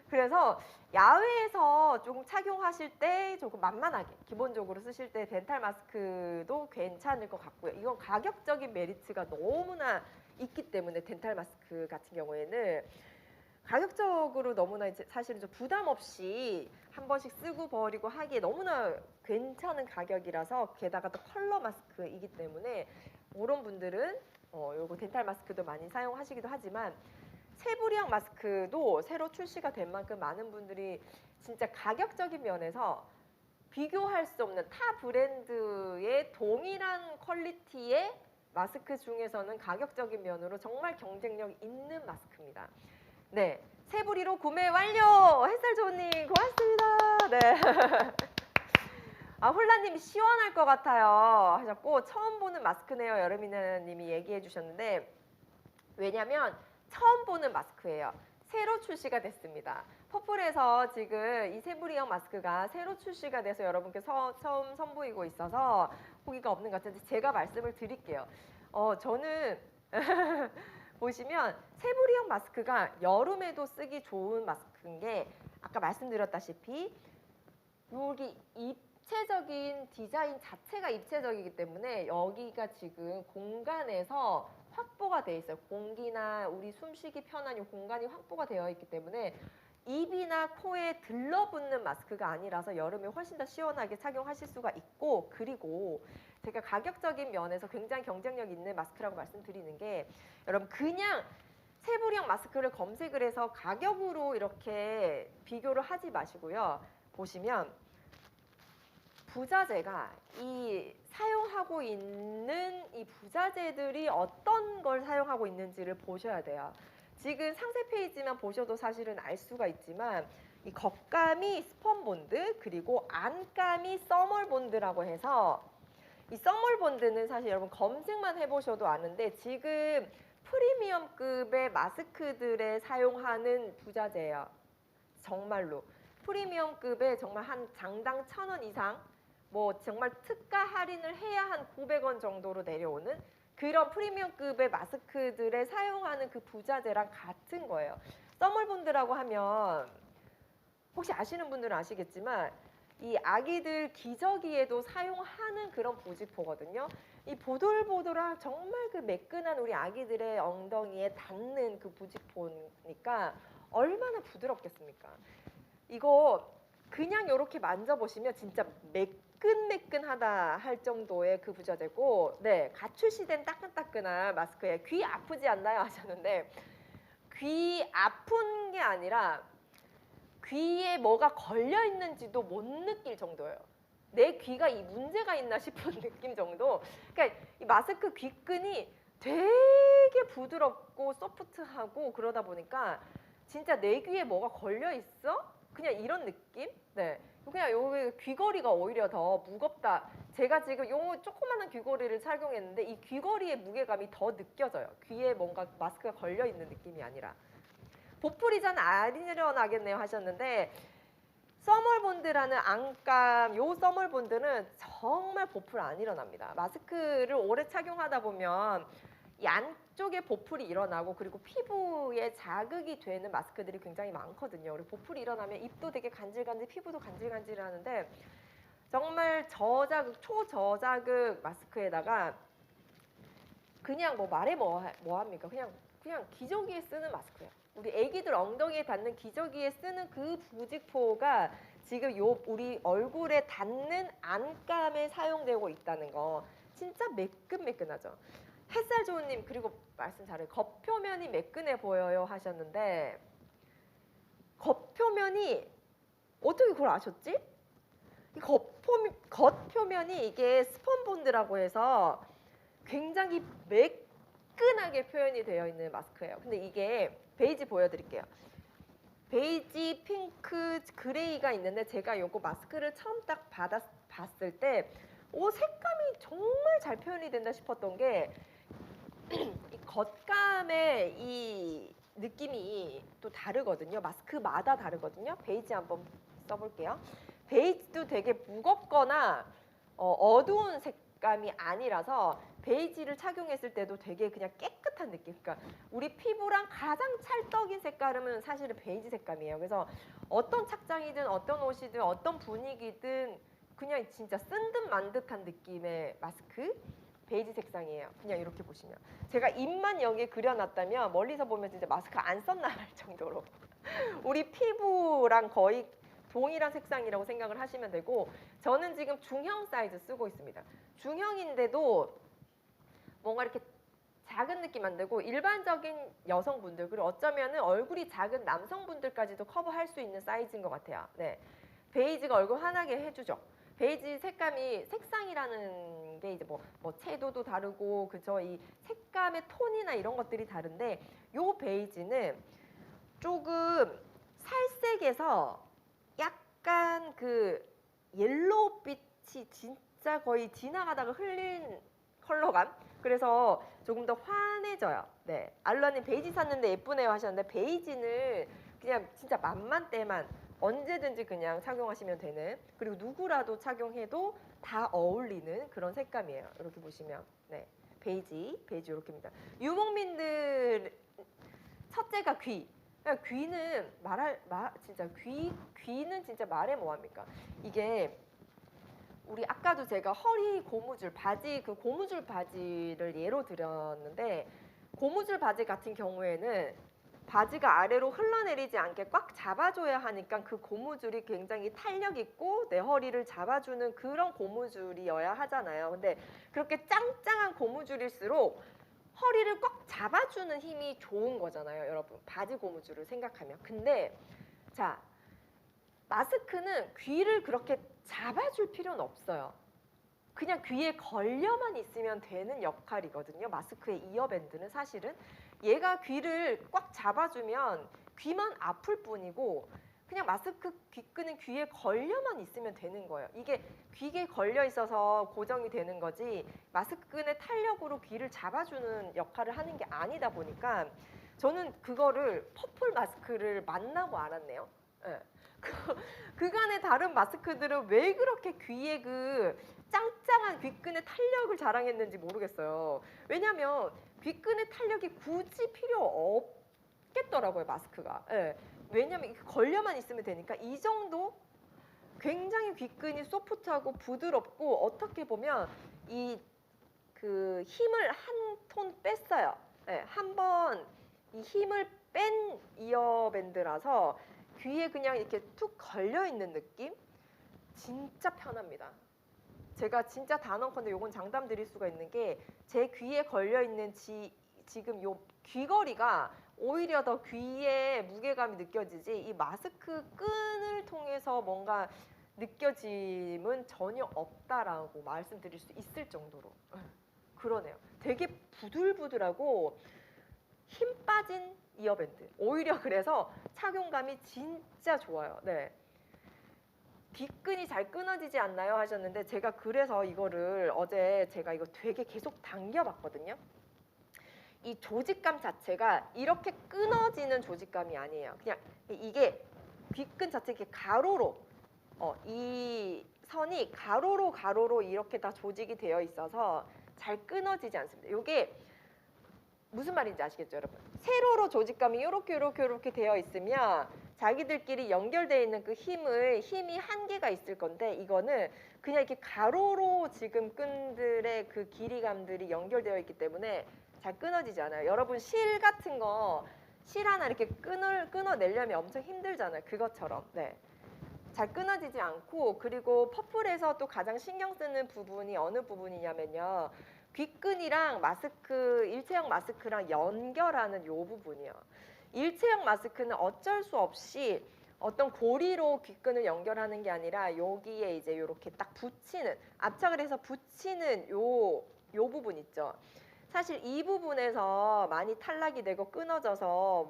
그래서 야외에서 조금 착용하실 때 조금 만만하게 기본적으로 쓰실 때 덴탈 마스크도 괜찮을 것 같고요. 이건 가격적인 메리트가 너무나 있기 때문에 덴탈 마스크 같은 경우에는 가격적으로 너무나 이제 사실은 좀 부담 없이 한 번씩 쓰고 버리고 하기에 너무나 괜찮은 가격이라서 게다가 또 컬러 마스크이기 때문에 그런 분들은 요거 덴탈 마스크도 많이 사용하시기도 하지만 세부리형 마스크도 새로 출시가 된 만큼 많은 분들이 진짜 가격적인 면에서 비교할 수 없는 타 브랜드의 동일한 퀄리티의 마스크 중에서는 가격적인 면으로 정말 경쟁력 있는 마스크입니다. 네, 세부리로 구매 완료! 햇살좋은님 고맙습니다. 네. 아, 홀라님이 시원할 것 같아요 하셨고 처음 보는 마스크네요. 여름이나님이 얘기해 주셨는데 왜냐면 처음 보는 마스크예요. 새로 출시가 됐습니다. 퍼플에서 지금 이 세부리형 마스크가 새로 출시가 돼서 여러분께 처음 선보이고 있어서 호기가 없는 것 같은데 제가 말씀을 드릴게요. 저는 보시면 세부리형 마스크가 여름에도 쓰기 좋은 마스크인 게 아까 말씀드렸다시피 여기 입체적인 디자인 자체가 입체적이기 때문에 여기가 지금 공간에서 확보가 돼 있어요. 공기나 우리 숨쉬기 편한 이 공간이 확보가 되어 있기 때문에 입이나 코에 들러붙는 마스크가 아니라서 여름에 훨씬 더 시원하게 착용하실 수가 있고 그리고 제가 가격적인 면에서 굉장히 경쟁력 있는 마스크라고 말씀드리는 게 여러분 그냥 세부리형 마스크를 검색을 해서 가격으로 이렇게 비교를 하지 마시고요. 보시면 부자재가 이 사용하고 있는 이 부자재들이 어떤 걸 사용하고 있는지를 보셔야 돼요. 지금 상세 페이지만 보셔도 사실은 알 수가 있지만 이 겉감이 스펀본드 그리고 안감이 써멀본드라고 해서 이 써멀본드는 사실 여러분 검색만 해보셔도 아는데 지금 프리미엄급의 마스크들에 사용하는 부자재예요. 정말로 프리미엄급의 정말 한 장당 1,000원 이상 뭐 정말 특가 할인을 해야 한 900원 정도로 내려오는 그런 프리미엄급의 마스크들에 사용하는 그 부자재랑 같은 거예요. 써멀본드라고 하면 혹시 아시는 분들은 아시겠지만 이 아기들 기저귀에도 사용하는 그런 보직포거든요. 이 보들보들한 정말 그 매끈한 우리 아기들의 엉덩이에 닿는 그 보직포니까 얼마나 부드럽겠습니까? 이거 그냥 이렇게 만져보시면 진짜 매끈매끈하다 할 정도의 그 부자재고 네, 갓 출시된 따끈따끈한 마스크에 귀 아프지 않나요 하셨는데 귀 아픈 게 아니라 귀에 뭐가 걸려 있는지도 못 느낄 정도예요. 내 귀가 이 문제가 있나 싶은 느낌 정도. 그러니까 이 마스크 귀끈이 되게 부드럽고 소프트하고 그러다 보니까 진짜 내 귀에 뭐가 걸려 있어? 그냥 이런 느낌? 네. 그냥 요 귀걸이가 오히려 더 무겁다. 제가 지금 요 조그마한 귀걸이를 착용했는데 이 귀걸이의 무게감이 더 느껴져요. 귀에 뭔가 마스크가 걸려 있는 느낌이 아니라. 보풀이 전 안 일어나겠네요 하셨는데 써멀본드라는 안감, 요 써멀본드는 정말 보풀 안 일어납니다. 마스크를 오래 착용하다 보면 이 안쪽에 보풀이 일어나고 그리고 피부에 자극이 되는 마스크들이 굉장히 많거든요. 그리고 보풀이 일어나면 입도 되게 간질간질, 피부도 간질간질 하는데 정말 저자극, 초저자극 마스크에다가 그냥 뭐 말해 뭐 합니까? 그냥 기저귀에 쓰는 마스크예요. 우리 애기들 엉덩이에 닿는 기저귀에 쓰는 그 부직포가 지금 요 우리 얼굴에 닿는 안감에 사용되고 있다는 거 진짜 매끈매끈하죠. 햇살좋은님 그리고 말씀 잘해요. 겉표면이 매끈해 보여요 하셨는데 겉표면이 어떻게 그걸 아셨지? 이 겉표면이 이게 스펀본드라고 해서 굉장히 매끈하게 표현이 되어 있는 마스크예요. 근데 이게 베이지 보여드릴게요. 베이지, 핑크, 그레이가 있는데 제가 요거 마스크를 처음 딱 봤을 때 색감이 정말 잘 표현이 된다 싶었던 게 이 겉감의 이 느낌이 또 다르거든요. 마스크마다 다르거든요. 베이지 한번 써볼게요. 베이지도 되게 무겁거나 어두운 색감이 아니라서 베이지를 착용했을 때도 되게 그냥 깨끗한 느낌. 그러니까 우리 피부랑 가장 찰떡인 색깔은 사실은 베이지 색감이에요. 그래서 어떤 착장이든 어떤 옷이든 어떤 분위기든 그냥 진짜 쓴 듯 만 듯한 느낌의 마스크. 베이지 색상이에요. 그냥 이렇게 보시면. 제가 입만 여기에 그려놨다면 멀리서 보면 진짜 마스크 안 썼나 할 정도로 우리 피부랑 거의 동일한 색상이라고 생각을 하시면 되고, 저는 지금 중형 사이즈 쓰고 있습니다. 중형인데도 뭔가 이렇게 작은 느낌 안 들고 일반적인 여성분들, 그리고 어쩌면은 얼굴이 작은 남성분들까지도 커버할 수 있는 사이즈인 것 같아요. 네, 베이지가 얼굴 환하게 해주죠. 베이지 색감이 색상이라는 게 이제 뭐 채도도 다르고 그죠, 이 색감의 톤이나 이런 것들이 다른데 요 베이지는 조금 살색에서 약간 그 옐로우빛이 진짜 거의 지나가다가 흘린 컬러감. 그래서 조금 더 환해져요. 네, 알러님 베이지 샀는데 예쁘네요 하셨는데, 베이지는 그냥 진짜 만만때만 언제든지 그냥 착용하시면 되는, 그리고 누구라도 착용해도 다 어울리는 그런 색감이에요. 이렇게 보시면 네, 베이지 이렇게입니다. 유목민들 첫째가 귀. 귀는 진짜 귀는 진짜 말해 뭐합니까? 이게 우리 아까도 제가 허리 고무줄 바지, 그 고무줄 바지를 예로 들었는데, 고무줄 바지 같은 경우에는 바지가 아래로 흘러내리지 않게 꽉 잡아줘야 하니까 그 고무줄이 굉장히 탄력 있고 내 허리를 잡아주는 그런 고무줄이어야 하잖아요. 근데 그렇게 짱짱한 고무줄일수록 허리를 꽉 잡아주는 힘이 좋은 거잖아요, 여러분. 바지 고무줄을 생각하면. 근데 자, 마스크는 귀를 그렇게 잡아줄 필요는 없어요. 그냥 귀에 걸려만 있으면 되는 역할이거든요. 마스크의 이어밴드는 사실은 얘가 귀를 꽉 잡아주면 귀만 아플 뿐이고, 그냥 마스크 귀끈은 귀에 걸려만 있으면 되는 거예요. 이게 귀에 걸려 있어서 고정이 되는 거지 마스크의 탄력으로 귀를 잡아주는 역할을 하는 게 아니다 보니까 저는 그거를 퍼플 마스크를 만나고 알았네요. 네. 그간의 다른 마스크들은 왜 그렇게 귀에 그 짱짱한 귀끈의 탄력을 자랑했는지 모르겠어요. 왜냐하면 귀끈의 탄력이 굳이 필요 없겠더라고요, 마스크가. 네. 왜냐하면 걸려만 있으면 되니까. 이 정도 굉장히 귀끈이 소프트하고 부드럽고, 어떻게 보면 이 그 힘을 한 톤 뺐어요. 네. 한번 이 힘을 뺀 이어밴드라서 귀에 그냥 이렇게 툭 걸려 있는 느낌? 진짜 편합니다. 제가 진짜 단언컨대 요건 장담 드릴 수가 있는 게, 제 귀에 걸려 있는 지금 요 귀걸이가 오히려 더 귀에 무게감이 느껴지지, 이 마스크 끈을 통해서 뭔가 느껴짐은 전혀 없다라고 말씀드릴 수 있을 정도로. 그러네요. 되게 부들부들하고 힘 빠진 이어밴드. 오히려 그래서 착용감이 진짜 좋아요. 네. 귀끈이 잘 끊어지지 않나요 하셨는데, 제가 그래서 이거를 어제 제가 이거 되게 계속 당겨봤거든요. 이 조직감 자체가 이렇게 끊어지는 조직감이 아니에요. 그냥 이게 귀끈 자체 이렇게 가로로 이 선이 가로로 이렇게 다 조직이 되어 있어서 잘 끊어지지 않습니다. 이게 무슨 말인지 아시겠죠, 여러분? 세로로 조직감이 이렇게 되어 있으면 자기들끼리 연결되어 있는 그 힘이 한계가 있을 건데, 이거는 그냥 이렇게 가로로 지금 끈들의 그 길이감들이 연결되어 있기 때문에 잘 끊어지지 않아요. 여러분 실 같은 거, 실 하나 이렇게 끊어내려면 엄청 힘들잖아요. 그것처럼. 네. 잘 끊어지지 않고, 그리고 퍼플에서 또 가장 신경 쓰는 부분이 어느 부분이냐면요, 귀끈이랑 마스크, 일체형 마스크랑 연결하는 요 부분이요. 일체형 마스크는 어쩔 수 없이 어떤 고리로 귀끈을 연결하는 게 아니라 여기에 이제 이렇게 딱 붙이는, 압착을 해서 붙이는 요 부분 있죠. 사실 이 부분에서 많이 탈락이 되고 끊어져서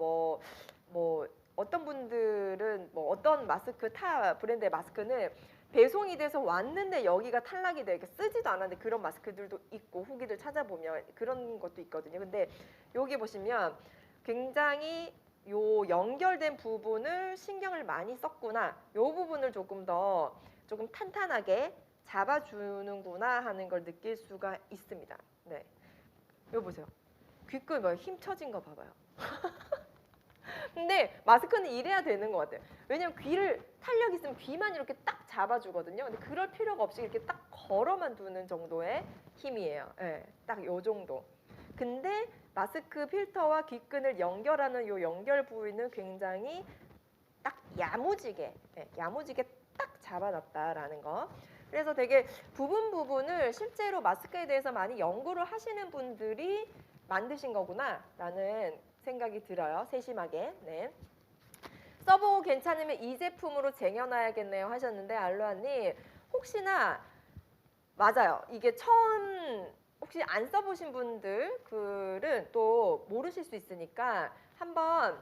뭐 어떤 분들은 어떤 마스크, 타 브랜드의 마스크는 배송이 돼서 왔는데 여기가 탈락이 되게 쓰지도 않았는데 그런 마스크들도 있고, 후기들 찾아보면 그런 것도 있거든요. 근데 여기 보시면 굉장히 요 연결된 부분을 신경을 많이 썼구나. 요 부분을 조금 탄탄하게 잡아주는구나 하는 걸 느낄 수가 있습니다. 네, 이거 보세요. 귓끝 뭐 힘쳐진 거 봐봐요. 근데 마스크는 이래야 되는 것 같아요. 왜냐면 귀를 탄력 있으면 귀만 이렇게 딱 잡아주거든요. 근데 그럴 필요가 없이 이렇게 딱 걸어만 두는 정도의 힘이에요. 네, 딱 요 정도. 근데 마스크 필터와 귓끈을 연결하는 요 연결 부위는 굉장히 딱 야무지게, 야무지게 딱 잡아놨다라는 거. 그래서 되게 부분을 실제로 마스크에 대해서 많이 연구를 하시는 분들이 만드신 거구나라는 생각이 들어요. 세심하게. 네. 써보고 괜찮으면 이 제품으로 쟁여놔야겠네요 하셨는데 알로아님 혹시나 맞아요. 이게 처음 혹시 안 써보신 분들은 또 모르실 수 있으니까 한번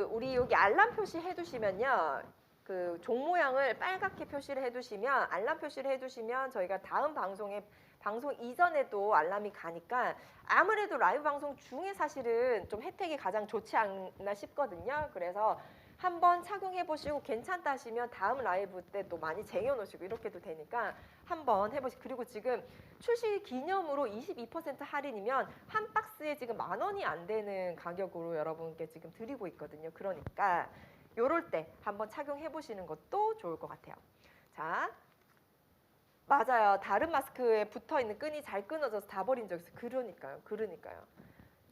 우리 여기 알람 표시 해두시면요. 그 종 모양을 빨갛게 표시를 해두시면 알람 표시를 해두시면 저희가 다음 방송 이전에도 알람이 가니까 아무래도 라이브 방송 중에 사실은 좀 혜택이 가장 좋지 않나 싶거든요. 그래서 한번 착용해 보시고 괜찮다 하시면 다음 라이브 때 또 많이 쟁여 놓으시고 이렇게도 되니까 한번 해보시고 그리고 지금 출시 기념으로 22% 할인이면 한 박스에 지금 10,000원이 안 되는 가격으로 여러분께 지금 드리고 있거든요. 그러니까 요럴 때 한번 착용해 보시는 것도 좋을 것 같아요. 자, 맞아요. 다른 마스크에 붙어있는 끈이 잘 끊어져서 다 버린 적 있어요. 그러니까요.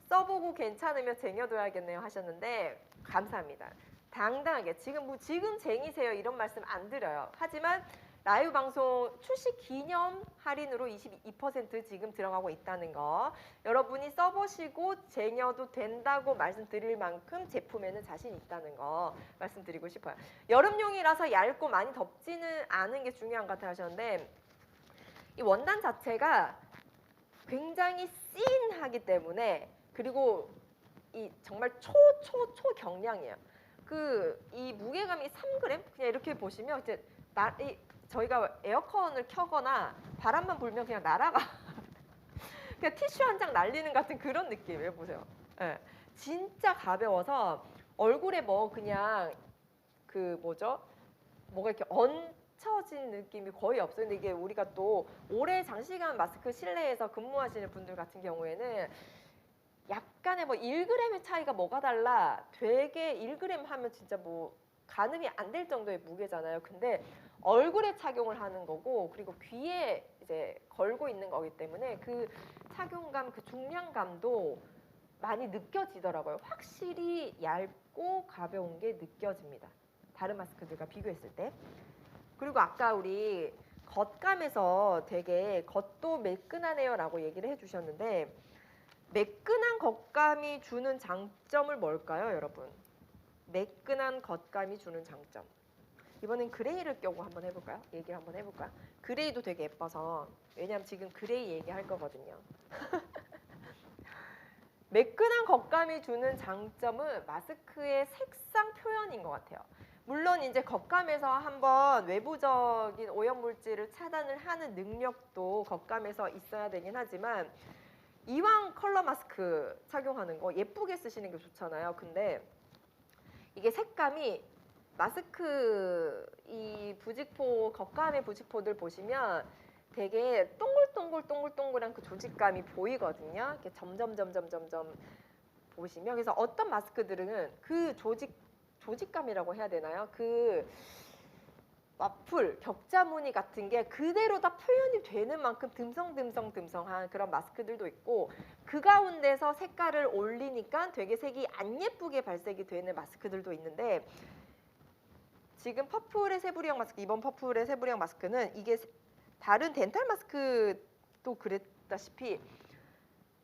써보고 괜찮으면 쟁여둬야겠네요 하셨는데 감사합니다. 당당하게 지금 쟁이세요 이런 말씀 안 드려요. 하지만 라이브 방송 출시 기념 할인으로 22% 지금 들어가고 있다는 거 여러분이 써보시고 쟁여도 된다고 말씀드릴 만큼 제품에는 자신 있다는 거 말씀드리고 싶어요. 여름용이라서 얇고 많이 덥지는 않은 게 중요한 것 같아요 하셨는데 이 원단 자체가 굉장히 씬하기 때문에 그리고 이 정말 초경량이에요. 이 무게감이 3g? 그냥 이렇게 보시면 이제 저희가 에어컨을 켜거나 바람만 불면 그냥 날아가. 그냥 티슈 한 장 날리는 같은 그런 느낌이에요. 보세요. 네. 진짜 가벼워서 얼굴에 뭐 그냥 뭐가 이렇게 얹혀진 느낌이 거의 없어요. 근데 이게 우리가 또 오래 장시간 마스크 실내에서 근무하시는 분들 같은 경우에는 약간의 뭐 1g의 차이가 뭐가 달라 되게 1g 하면 진짜 뭐 가늠이 안 될 정도의 무게잖아요. 근데 얼굴에 착용을 하는 거고 그리고 귀에 이제 걸고 있는 거기 때문에 그 착용감, 그 중량감도 많이 느껴지더라고요. 확실히 얇고 가벼운 게 느껴집니다. 다른 마스크들과 비교했을 때. 그리고 아까 우리 겉감에서 되게 겉도 매끈하네요 라고 얘기를 해주셨는데 매끈한 겉감이 주는 장점을 뭘까요, 여러분? 매끈한 겉감이 주는 장점. 이번엔 그레이를 껴고 한번 해볼까요? 얘기를 한번 해볼까요? 그레이도 되게 예뻐서 왜냐면 지금 그레이 얘기할 거거든요. 매끈한 겉감이 주는 장점은 마스크의 색상 표현인 것 같아요. 물론 이제 겉감에서 한번 외부적인 오염물질을 차단을 하는 능력도 겉감에서 있어야 되긴 하지만 이왕 컬러 마스크 착용하는 거 예쁘게 쓰시는 게 좋잖아요. 근데 이게 색감이 마스크 이 부직포 겉감의 부직포들 보시면 되게 동글동글한 그 조직감이 보이거든요. 이렇게 점점 보시면 그래서 어떤 마스크들은 그 조직감이라고 해야 되나요? 그 와플, 격자무늬 같은 게 그대로 다 표현이 되는 만큼 듬성한 그런 마스크들도 있고 그 가운데서 색깔을 올리니까 되게 색이 안 예쁘게 발색이 되는 마스크들도 있는데 지금 퍼플의 세부리형 마스크, 이번 퍼플의 세부리형 마스크는 이게 다른 덴탈 마스크도 그랬다시피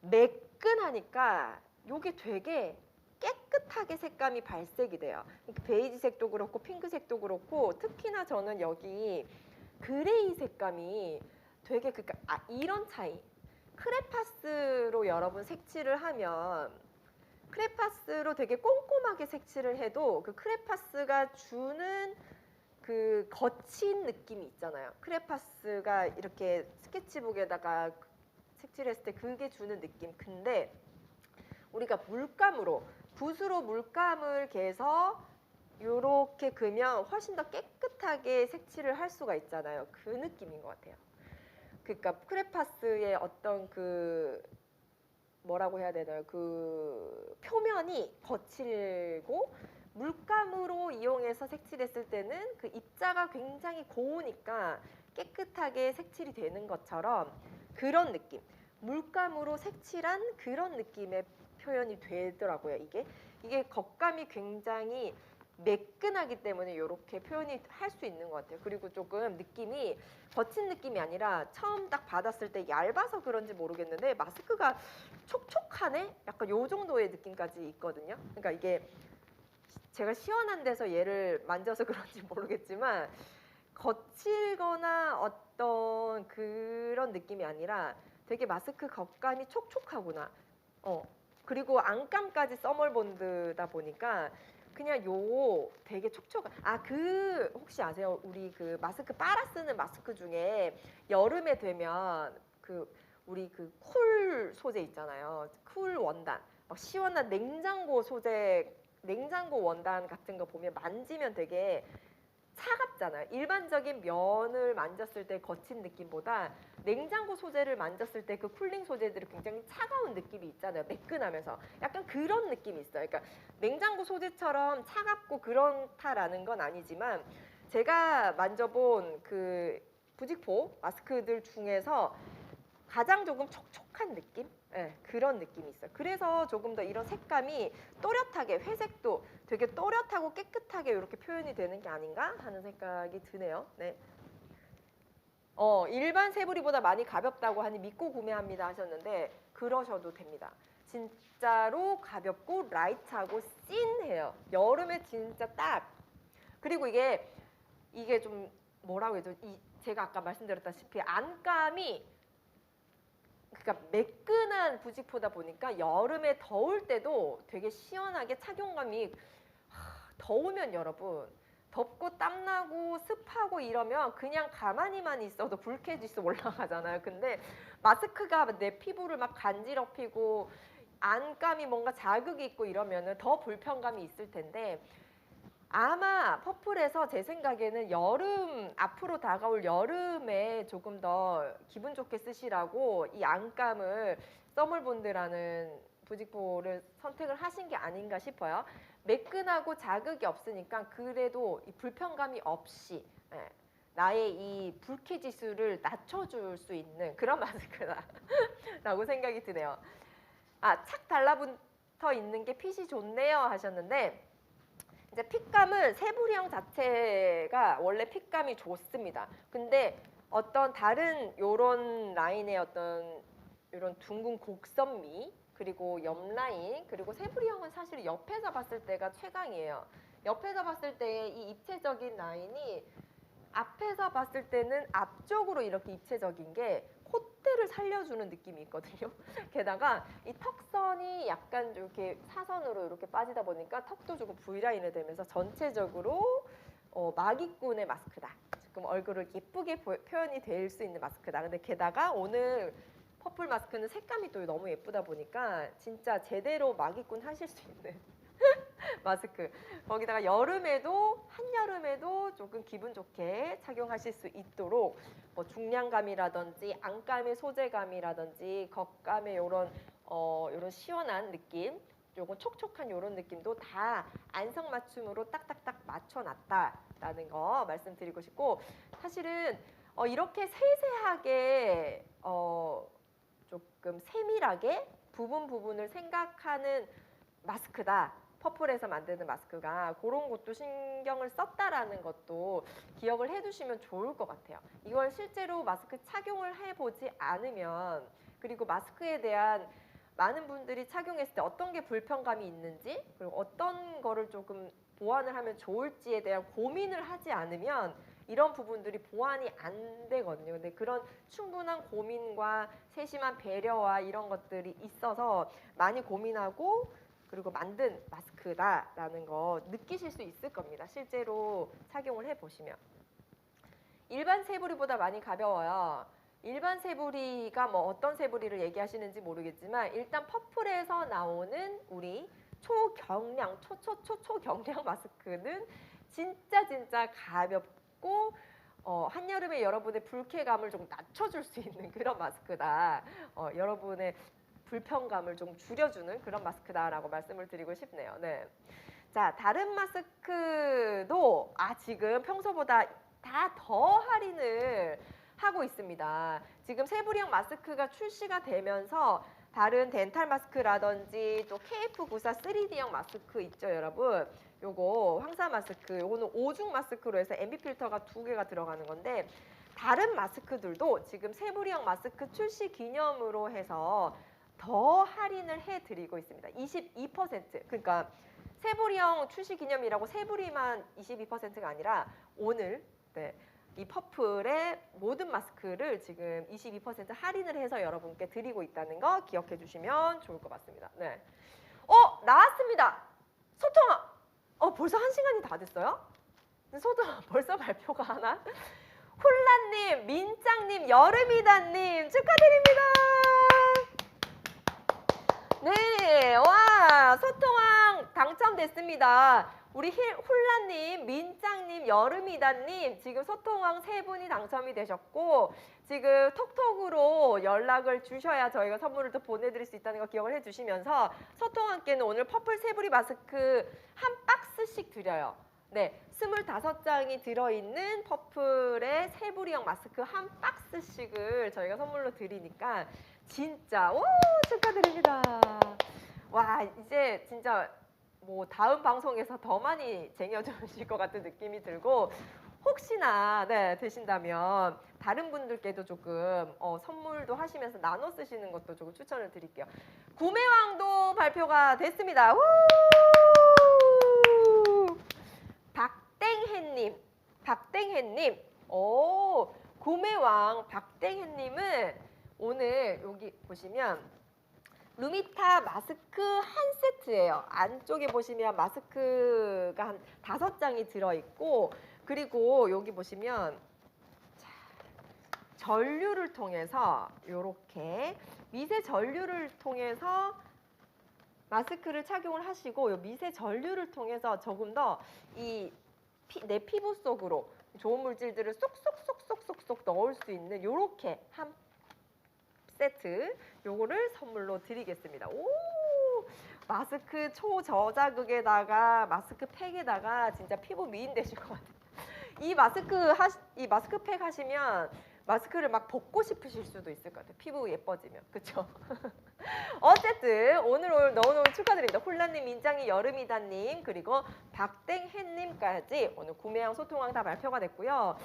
매끈하니까 이게 되게 깨끗하게 색감이 발색이 돼요. 베이지색도 그렇고 핑크색도 그렇고 특히나 저는 여기 그레이 색감이 되게 이런 차이. 크레파스로 여러분 색칠을 하면 크레파스로 되게 꼼꼼하게 색칠을 해도 그 크레파스가 주는 그 거친 느낌이 있잖아요. 크레파스가 이렇게 스케치북에다가 색칠했을 때 그게 주는 느낌. 근데 우리가 물감으로 붓으로 물감을 개서 이렇게 그면 훨씬 더 깨끗하게 색칠을 할 수가 있잖아요. 그 느낌인 것 같아요. 그러니까 크레파스의 어떤 그 뭐라고 해야 되나요? 그 표면이 거칠고 물감으로 이용해서 색칠했을 때는 그 입자가 굉장히 고우니까 깨끗하게 색칠이 되는 것처럼 그런 느낌. 물감으로 색칠한 그런 느낌의 표현이 되더라고요. 이게 겉감이 굉장히 매끈하기 때문에 이렇게 표현이 할 수 있는 것 같아요. 그리고 조금 느낌이 거친 느낌이 아니라 처음 딱 받았을 때 얇아서 그런지 모르겠는데 마스크가 촉촉하네? 약간 요 정도의 느낌까지 있거든요. 그러니까 이게 제가 시원한 데서 얘를 만져서 그런지 모르겠지만 거칠거나 어떤 그런 느낌이 아니라 되게 마스크 겉감이 촉촉하구나. 그리고 안감까지 써멀본드다 보니까 그냥 요 되게 촉촉한 그 혹시 아세요? 우리 그 마스크 빨아 쓰는 마스크 중에 여름에 되면 그 우리 그 쿨 소재 있잖아요. 쿨 원단. 막 시원한 냉장고 소재, 냉장고 원단 같은 거 보면 만지면 되게 차갑잖아요. 일반적인 면을 만졌을 때 거친 느낌보다 냉장고 소재를 만졌을 때 그 쿨링 소재들이 굉장히 차가운 느낌이 있잖아요. 매끈하면서 약간 그런 느낌이 있어요. 그러니까 냉장고 소재처럼 차갑고 그렇다라는 건 아니지만 제가 만져본 그 부직포 마스크들 중에서 가장 조금 촉촉한 느낌? 네, 그런 느낌이 있어요. 그래서 조금 더 이런 색감이 또렷하게 회색도 되게 또렷하고 깨끗하게 이렇게 표현이 되는 게 아닌가 하는 생각이 드네요. 네. 일반 세부리보다 많이 가볍다고 하니 믿고 구매합니다 하셨는데 그러셔도 됩니다. 진짜로 가볍고 라이트하고 씬해요. 여름에 진짜 딱. 그리고 이게 좀 뭐라고 해야죠? 제가 아까 말씀드렸다시피 안감이 그러니까 매끈한 부직포다 보니까 여름에 더울 때도 되게 시원하게 착용감이 더우면 여러분 덥고 땀나고 습하고 이러면 그냥 가만히만 있어도 불쾌지수 올라가잖아요. 근데 마스크가 내 피부를 막 간지럽히고 안감이 뭔가 자극이 있고 이러면은 더 불편감이 있을 텐데 아마 퍼플에서 제 생각에는 여름 앞으로 다가올 여름에 조금 더 기분 좋게 쓰시라고 이 안감을 써멀본드라는 부직포를 선택을 하신 게 아닌가 싶어요. 매끈하고 자극이 없으니까 그래도 이 불편감이 없이 나의 이 불쾌 지수를 낮춰줄 수 있는 그런 마스크다라고 생각이 드네요. 착 달라붙어 있는 게 핏이 좋네요 하셨는데 이제 핏감은 세부리형 자체가 원래 핏감이 좋습니다. 근데 어떤 다른 요런 라인의 어떤 요런 둥근 곡선미 그리고 옆 라인 그리고 세부리형은 사실 옆에서 봤을 때가 최강이에요. 옆에서 봤을 때 이 입체적인 라인이 앞에서 봤을 때는 앞쪽으로 이렇게 입체적인 게 콧대를 살려주는 느낌이 있거든요. 게다가 이 턱선이 약간 이렇게 사선으로 이렇게 빠지다 보니까 턱도 조금 V라인이 되면서 전체적으로 마기꾼의 마스크다. 지금 얼굴을 예쁘게 표현이 될 수 있는 마스크다. 근데 게다가 오늘 퍼플 마스크는 색감이 또 너무 예쁘다 보니까 진짜 제대로 마기꾼 하실 수 있는 마스크. 거기다가 여름에도 한여름에도 조금 기분 좋게 착용하실 수 있도록 뭐 중량감이라든지 안감의 소재감이라든지 겉감의 요런 시원한 느낌, 요건 촉촉한 요런 느낌도 다 안성맞춤으로 딱딱딱 맞춰놨다라는 거 말씀드리고 싶고 사실은 이렇게 세세하게 조금 세밀하게 부분을 생각하는 마스크다. 퍼플에서 만드는 마스크가 그런 것도 신경을 썼다라는 것도 기억을 해두시면 좋을 것 같아요. 이걸 실제로 마스크 착용을 해보지 않으면 그리고 마스크에 대한 많은 분들이 착용했을 때 어떤 게 불편감이 있는지 그리고 어떤 거를 조금 보완을 하면 좋을지에 대한 고민을 하지 않으면 이런 부분들이 보완이 안 되거든요. 근데 그런 충분한 고민과 세심한 배려와 이런 것들이 있어서 많이 고민하고 그리고 만든 마스크다라는 거 느끼실 수 있을 겁니다. 실제로 착용을 해보시면. 일반 세부리보다 많이 가벼워요. 일반 새부리가 뭐 어떤 새부리를 얘기하시는지 모르겠지만 일단 퍼플에서 나오는 우리 초경량, 초경량 마스크는 진짜 가볍고 한여름에 여러분의 불쾌감을 좀 낮춰줄 수 있는 그런 마스크다. 여러분의 불편감을 좀 줄여주는 그런 마스크다라고 말씀을 드리고 싶네요. 네. 자, 다른 마스크도 지금 평소보다 다 더 할인을 하고 있습니다. 지금 세부리형 마스크가 출시가 되면서 다른 덴탈 마스크라든지 또 KF94 3D형 마스크 있죠, 여러분. 요거 황사 마스크, 요거는 오중 마스크로 해서 MB 필터가 2개가 들어가는 건데 다른 마스크들도 지금 세부리형 마스크 출시 기념으로 해서 더 할인을 해드리고 있습니다. 22%. 그러니까 세부리형 출시 기념이라고 세부리만 22%가 아니라 오늘 이 퍼플의 모든 마스크를 지금 22% 할인을 해서 여러분께 드리고 있다는 거 기억해 주시면 좋을 것 같습니다. 네. 나왔습니다. 소통아. 벌써 1시간이 다 됐어요? 소통아 벌써 발표가 하나? 홀라님, 민짱님, 여름이다님 축하드립니다. 네, 와 소통왕 당첨됐습니다. 우리 홀라님, 민짱님, 여름이다님 지금 소통왕 3분이 당첨이 되셨고 지금 톡톡으로 연락을 주셔야 저희가 선물을 또 보내드릴 수 있다는 거 기억을 해주시면서 소통왕께는 오늘 퍼플 세부리 마스크 한 박스씩 드려요. 네, 25장이 들어있는 퍼플의 세부리형 마스크 한 박스씩을 저희가 선물로 드리니까 진짜 축하드립니다. 와 이제 진짜 뭐 다음 방송에서 더 많이 쟁여주실 것 같은 느낌이 들고 혹시나 되신다면 다른 분들께도 조금 선물도 하시면서 나눠 쓰시는 것도 조금 추천을 드릴게요. 구매왕도 발표가 됐습니다. 박땡해님, 구매왕 박땡해님은 오늘 여기 보시면 루미타 마스크 한 세트예요. 안쪽에 보시면 마스크가 한 5장이 들어있고 그리고 여기 보시면 전류를 통해서 이렇게 미세 전류를 통해서 마스크를 착용을 하시고 이 미세 전류를 통해서 조금 더 내 피부 속으로 좋은 물질들을 쏙쏙쏙쏙쏙쏙 넣을 수 있는 이렇게 한 세트 요거를 선물로 드리겠습니다. 마스크 초저자극에다가 마스크 팩에다가 진짜 피부 미인 되실 것 같아요. 이 마스크팩 하시면 마스크를 막 벗고 싶으실 수도 있을 것 같아요. 피부 예뻐지면. 그렇죠? 어쨌든 오늘 너무너무 축하드립니다. 홀라님, 민짱이, 여름이다님 그리고 박땡해님까지 오늘 구매왕 소통왕 다 발표가 됐고요.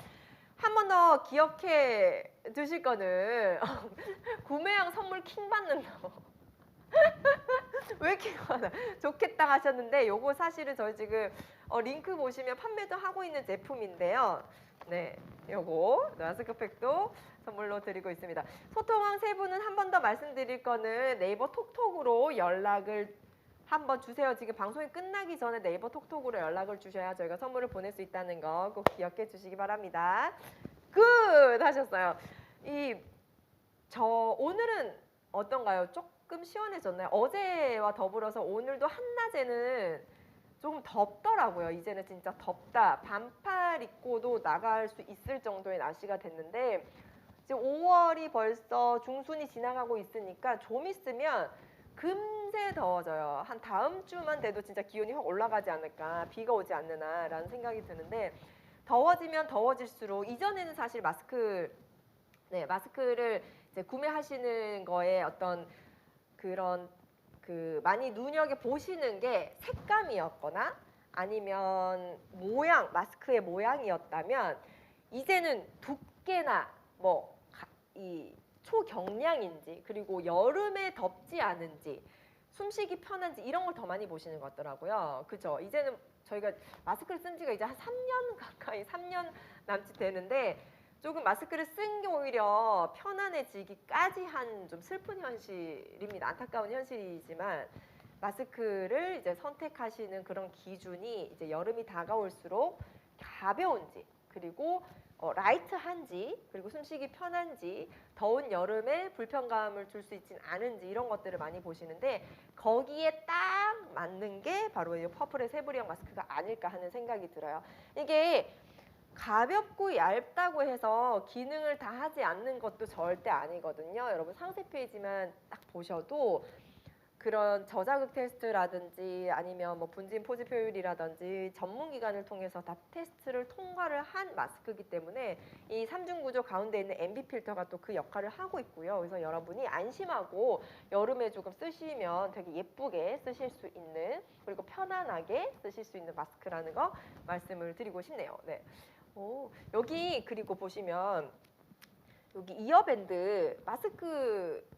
한 번 더 기억해 두실 거는 구매왕 선물 킹 받는다고. 왜 이렇게 많아? 좋겠다 하셨는데 요거 사실은 저희 지금 링크 보시면 판매도 하고 있는 제품인데요. 네, 요거 마스크팩도 선물로 드리고 있습니다. 소통왕 3분은 한 번 더 말씀드릴 거는 네이버 톡톡으로 연락을 한번 주세요. 지금 방송이 끝나기 전에 네이버 톡톡으로 연락을 주셔야 저희가 선물을 보낼 수 있다는 거 꼭 기억해 주시기 바랍니다. 굿! 하셨어요. 오늘은 어떤가요? 조금 시원해졌나요? 어제와 더불어서 오늘도 한낮에는 조금 덥더라고요. 이제는 진짜 덥다. 반팔 입고도 나갈 수 있을 정도의 날씨가 됐는데 지금 5월이 벌써 중순이 지나가고 있으니까 좀 있으면 금세 더워져요. 한 다음 주만 돼도 진짜 기온이 확 올라가지 않을까. 비가 오지 않느냐라는 생각이 드는데 더워지면 더워질수록 이전에는 사실 마스크를 이제 구매하시는 거에 어떤 그런 많이 눈여겨 보시는 게 색감이었거나 아니면 마스크의 모양이었다면 이제는 두께나 이 초경량인지 그리고 여름에 덥지 않은지 숨쉬기 편한지 이런 걸 더 많이 보시는 것 같더라고요. 그죠? 이제는 저희가 마스크를 쓴 지가 이제 한 3년 가까이 3년 남짓 되는데 조금 마스크를 쓴 게 오히려 편안해지기까지 한 좀 슬픈 현실입니다. 안타까운 현실이지만 마스크를 이제 선택하시는 그런 기준이 이제 여름이 다가올수록 가벼운지 그리고 라이트한지 그리고 숨쉬기 편한지 더운 여름에 불편감을 줄 수 있진 않은지 이런 것들을 많이 보시는데 거기에 딱 맞는 게 바로 이 퍼플의 세부리형 마스크가 아닐까 하는 생각이 들어요. 이게 가볍고 얇다고 해서 기능을 다 하지 않는 것도 절대 아니거든요. 여러분 상세 페이지만 딱 보셔도 그런 저자극 테스트라든지 아니면 뭐 분진 포즈 효율이라든지 전문기관을 통해서 다 테스트를 통과를 한 마스크이기 때문에 이 삼중 구조 가운데 있는 MB 필터가 또 그 역할을 하고 있고요. 그래서 여러분이 안심하고 여름에 조금 쓰시면 되게 예쁘게 쓰실 수 있는 그리고 편안하게 쓰실 수 있는 마스크라는 거 말씀을 드리고 싶네요. 네. 여기 그리고 보시면 여기 이어밴드 마스크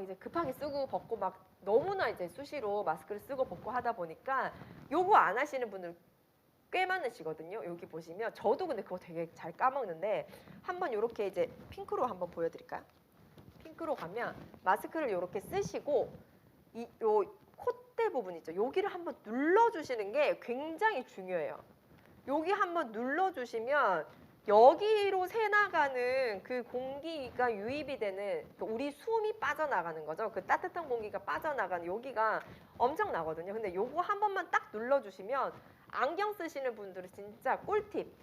이제 급하게 쓰고 벗고 막 너무나 이제 수시로 마스크를 쓰고 벗고 하다 보니까 요거 안 하시는 분들 꽤 많으시거든요. 여기 보시면 저도 근데 그거 되게 잘 까먹는데 한번 요렇게 이제 핑크로 한번 보여드릴까요? 핑크로 가면 마스크를 요렇게 쓰시고 요 콧대 부분 있죠. 여기를 한번 눌러주시는 게 굉장히 중요해요. 여기 한번 눌러주시면 여기로 새나가는 그 공기가 유입이 되는 우리 숨이 빠져나가는 거죠. 그 따뜻한 공기가 빠져나가는 여기가 엄청 나거든요. 근데 요거 한 번만 딱 눌러주시면 안경 쓰시는 분들은 진짜 꿀팁.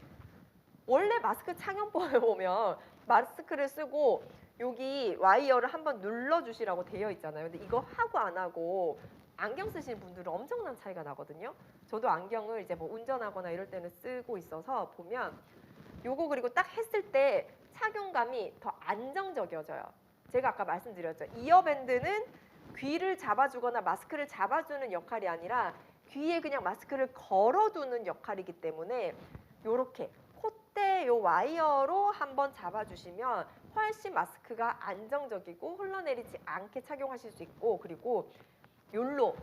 원래 마스크 착용법에 보면 마스크를 쓰고 여기 와이어를 한번 눌러주시라고 되어 있잖아요. 근데 이거 하고 안 하고 안경 쓰시는 분들은 엄청난 차이가 나거든요. 저도 안경을 이제 뭐 운전하거나 이럴 때는 쓰고 있어서 보면 요거 그리고 딱 했을 때 착용감이 더 안정적이어져요. 제가 아까 말씀드렸죠. 이어밴드는 귀를 잡아주거나 마스크를 잡아주는 역할이 아니라 귀에 그냥 마스크를 걸어두는 역할이기 때문에 요렇게 콧대 요 와이어로 한번 잡아주시면 훨씬 마스크가 안정적이고 흘러내리지 않게 착용하실 수 있고 그리고 요로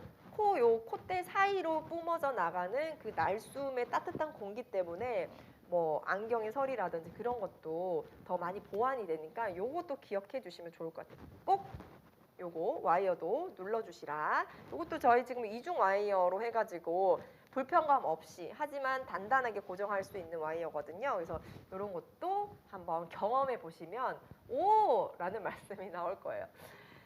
요 콧대 사이로 뿜어져 나가는 그 날숨의 따뜻한 공기 때문에 뭐 안경의 설이라든지 그런 것도 더 많이 보완이 되니까 요것도 기억해 주시면 좋을 것 같아요. 꼭 요거 와이어도 눌러주시라. 요것도 저희 지금 이중 와이어로 해가지고 불편감 없이 하지만 단단하게 고정할 수 있는 와이어거든요. 그래서 이런 것도 한번 경험해 보시면 오! 라는 말씀이 나올 거예요.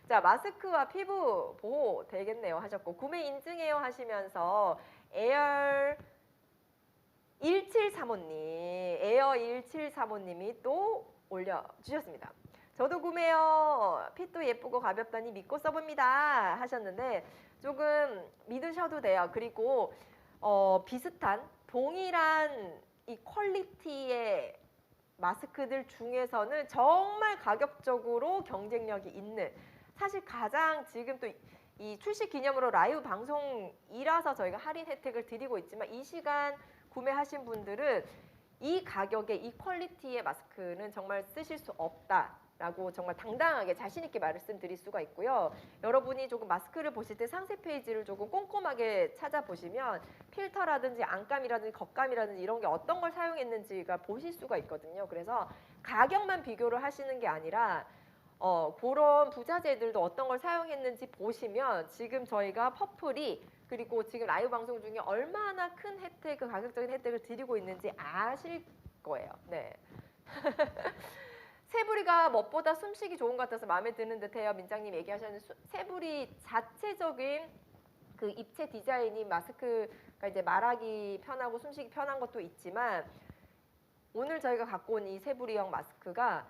자, 마스크와 피부 보호 되겠네요 하셨고 구매 인증해요 하시면서 에어 1735님, 에어 1735님이 또 올려주셨습니다. 저도 구매요. 핏도 예쁘고 가볍다니 믿고 써봅니다 하셨는데 조금 믿으셔도 돼요. 그리고 비슷한 동일한 이 퀄리티의 마스크들 중에서는 정말 가격적으로 경쟁력이 있는 사실 가장 지금 또 이 출시 기념으로 라이브 방송이라서 저희가 할인 혜택을 드리고 있지만 이 시간 구매하신 분들은 이 가격에 이 퀄리티의 마스크는 정말 쓰실 수 없다라고 정말 당당하게 자신 있게 말씀드릴 수가 있고요. 여러분이 조금 마스크를 보실 때 상세 페이지를 조금 꼼꼼하게 찾아보시면 필터라든지 안감이라든지 겉감이라든지 이런 게 어떤 걸 사용했는지가 보실 수가 있거든요. 그래서 가격만 비교를 하시는 게 아니라 그런 부자재들도 어떤 걸 사용했는지 보시면 지금 저희가 퍼플이 그리고 지금 라이브 방송 중에 얼마나 큰 혜택, 가격적인 혜택을 드리고 있는지 아실 거예요. 네. 새부리가 무엇보다 숨쉬기 좋은 것 같아서 마음에 드는 듯해요. 민장님 얘기하셨는 새부리 자체적인 그 입체 디자인이 마스크가 이제 말하기 편하고 숨쉬기 편한 것도 있지만 오늘 저희가 갖고 온 이 새부리형 마스크가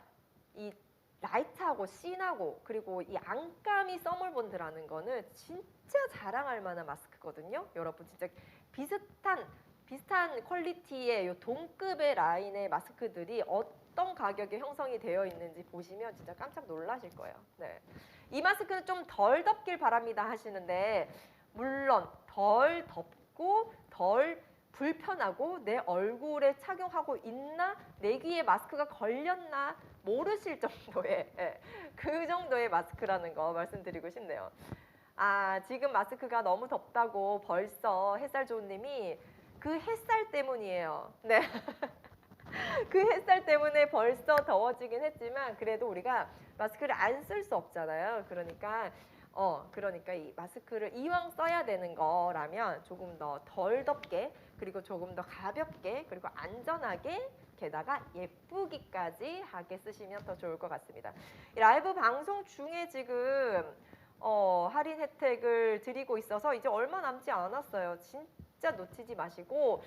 이 라이트하고 진하고 그리고 이 안감이 써멀본드라는 거는 진짜 자랑할 만한 마스크거든요. 여러분 진짜 비슷한 퀄리티의 요 동급의 라인의 마스크들이 어떤 가격에 형성이 되어 있는지 보시면 진짜 깜짝 놀라실 거예요. 네. 이 마스크는 좀 덜 덥길 바랍니다 하시는데 물론 덜 덥고 덜 불편하고 내 얼굴에 착용하고 있나 내 귀에 마스크가 걸렸나 모르실 정도의 그 정도의 마스크라는 거 말씀드리고 싶네요. 아 지금 마스크가 너무 덥다고 벌써 햇살 좋은 님이 그 햇살 때문이에요. 네. 그 햇살 때문에 벌써 더워지긴 했지만 그래도 우리가 마스크를 안 쓸 수 없잖아요. 그러니까 이 마스크를 이왕 써야 되는 거라면 조금 더 덜 덥게 그리고 조금 더 가볍게 그리고 안전하게 게다가 예쁘기까지 하게 쓰시면 더 좋을 것 같습니다. 이 라이브 방송 중에 지금 할인 혜택을 드리고 있어서 이제 얼마 남지 않았어요. 진짜 놓치지 마시고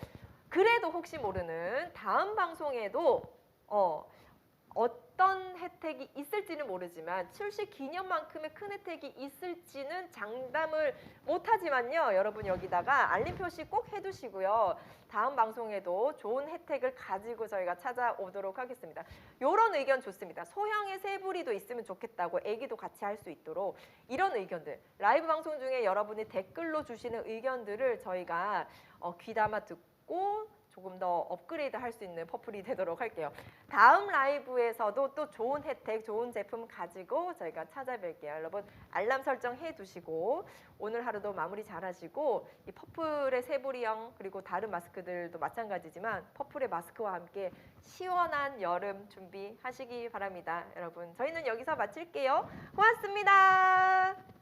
그래도 혹시 모르는 다음 방송에도 어떤 혜택이 있을지는 모르지만 출시 기념만큼의 큰 혜택이 있을지는 장담을 못하지만요. 여러분 여기다가 알림 표시 꼭 해두시고요. 다음 방송에도 좋은 혜택을 가지고 저희가 찾아오도록 하겠습니다. 이런 의견 좋습니다. 소형의 새부리도 있으면 좋겠다고 애기도 같이 할 수 있도록 이런 의견들 라이브 방송 중에 여러분이 댓글로 주시는 의견들을 저희가 귀담아 듣고 조금 더 업그레이드 할 수 있는 퍼플이 되도록 할게요. 다음 라이브에서도 또 좋은 혜택, 좋은 제품 가지고 저희가 찾아뵐게요. 여러분 알람 설정 해두시고 오늘 하루도 마무리 잘하시고 이 퍼플의 새부리형 그리고 다른 마스크들도 마찬가지지만 퍼플의 마스크와 함께 시원한 여름 준비하시기 바랍니다. 여러분 저희는 여기서 마칠게요. 고맙습니다.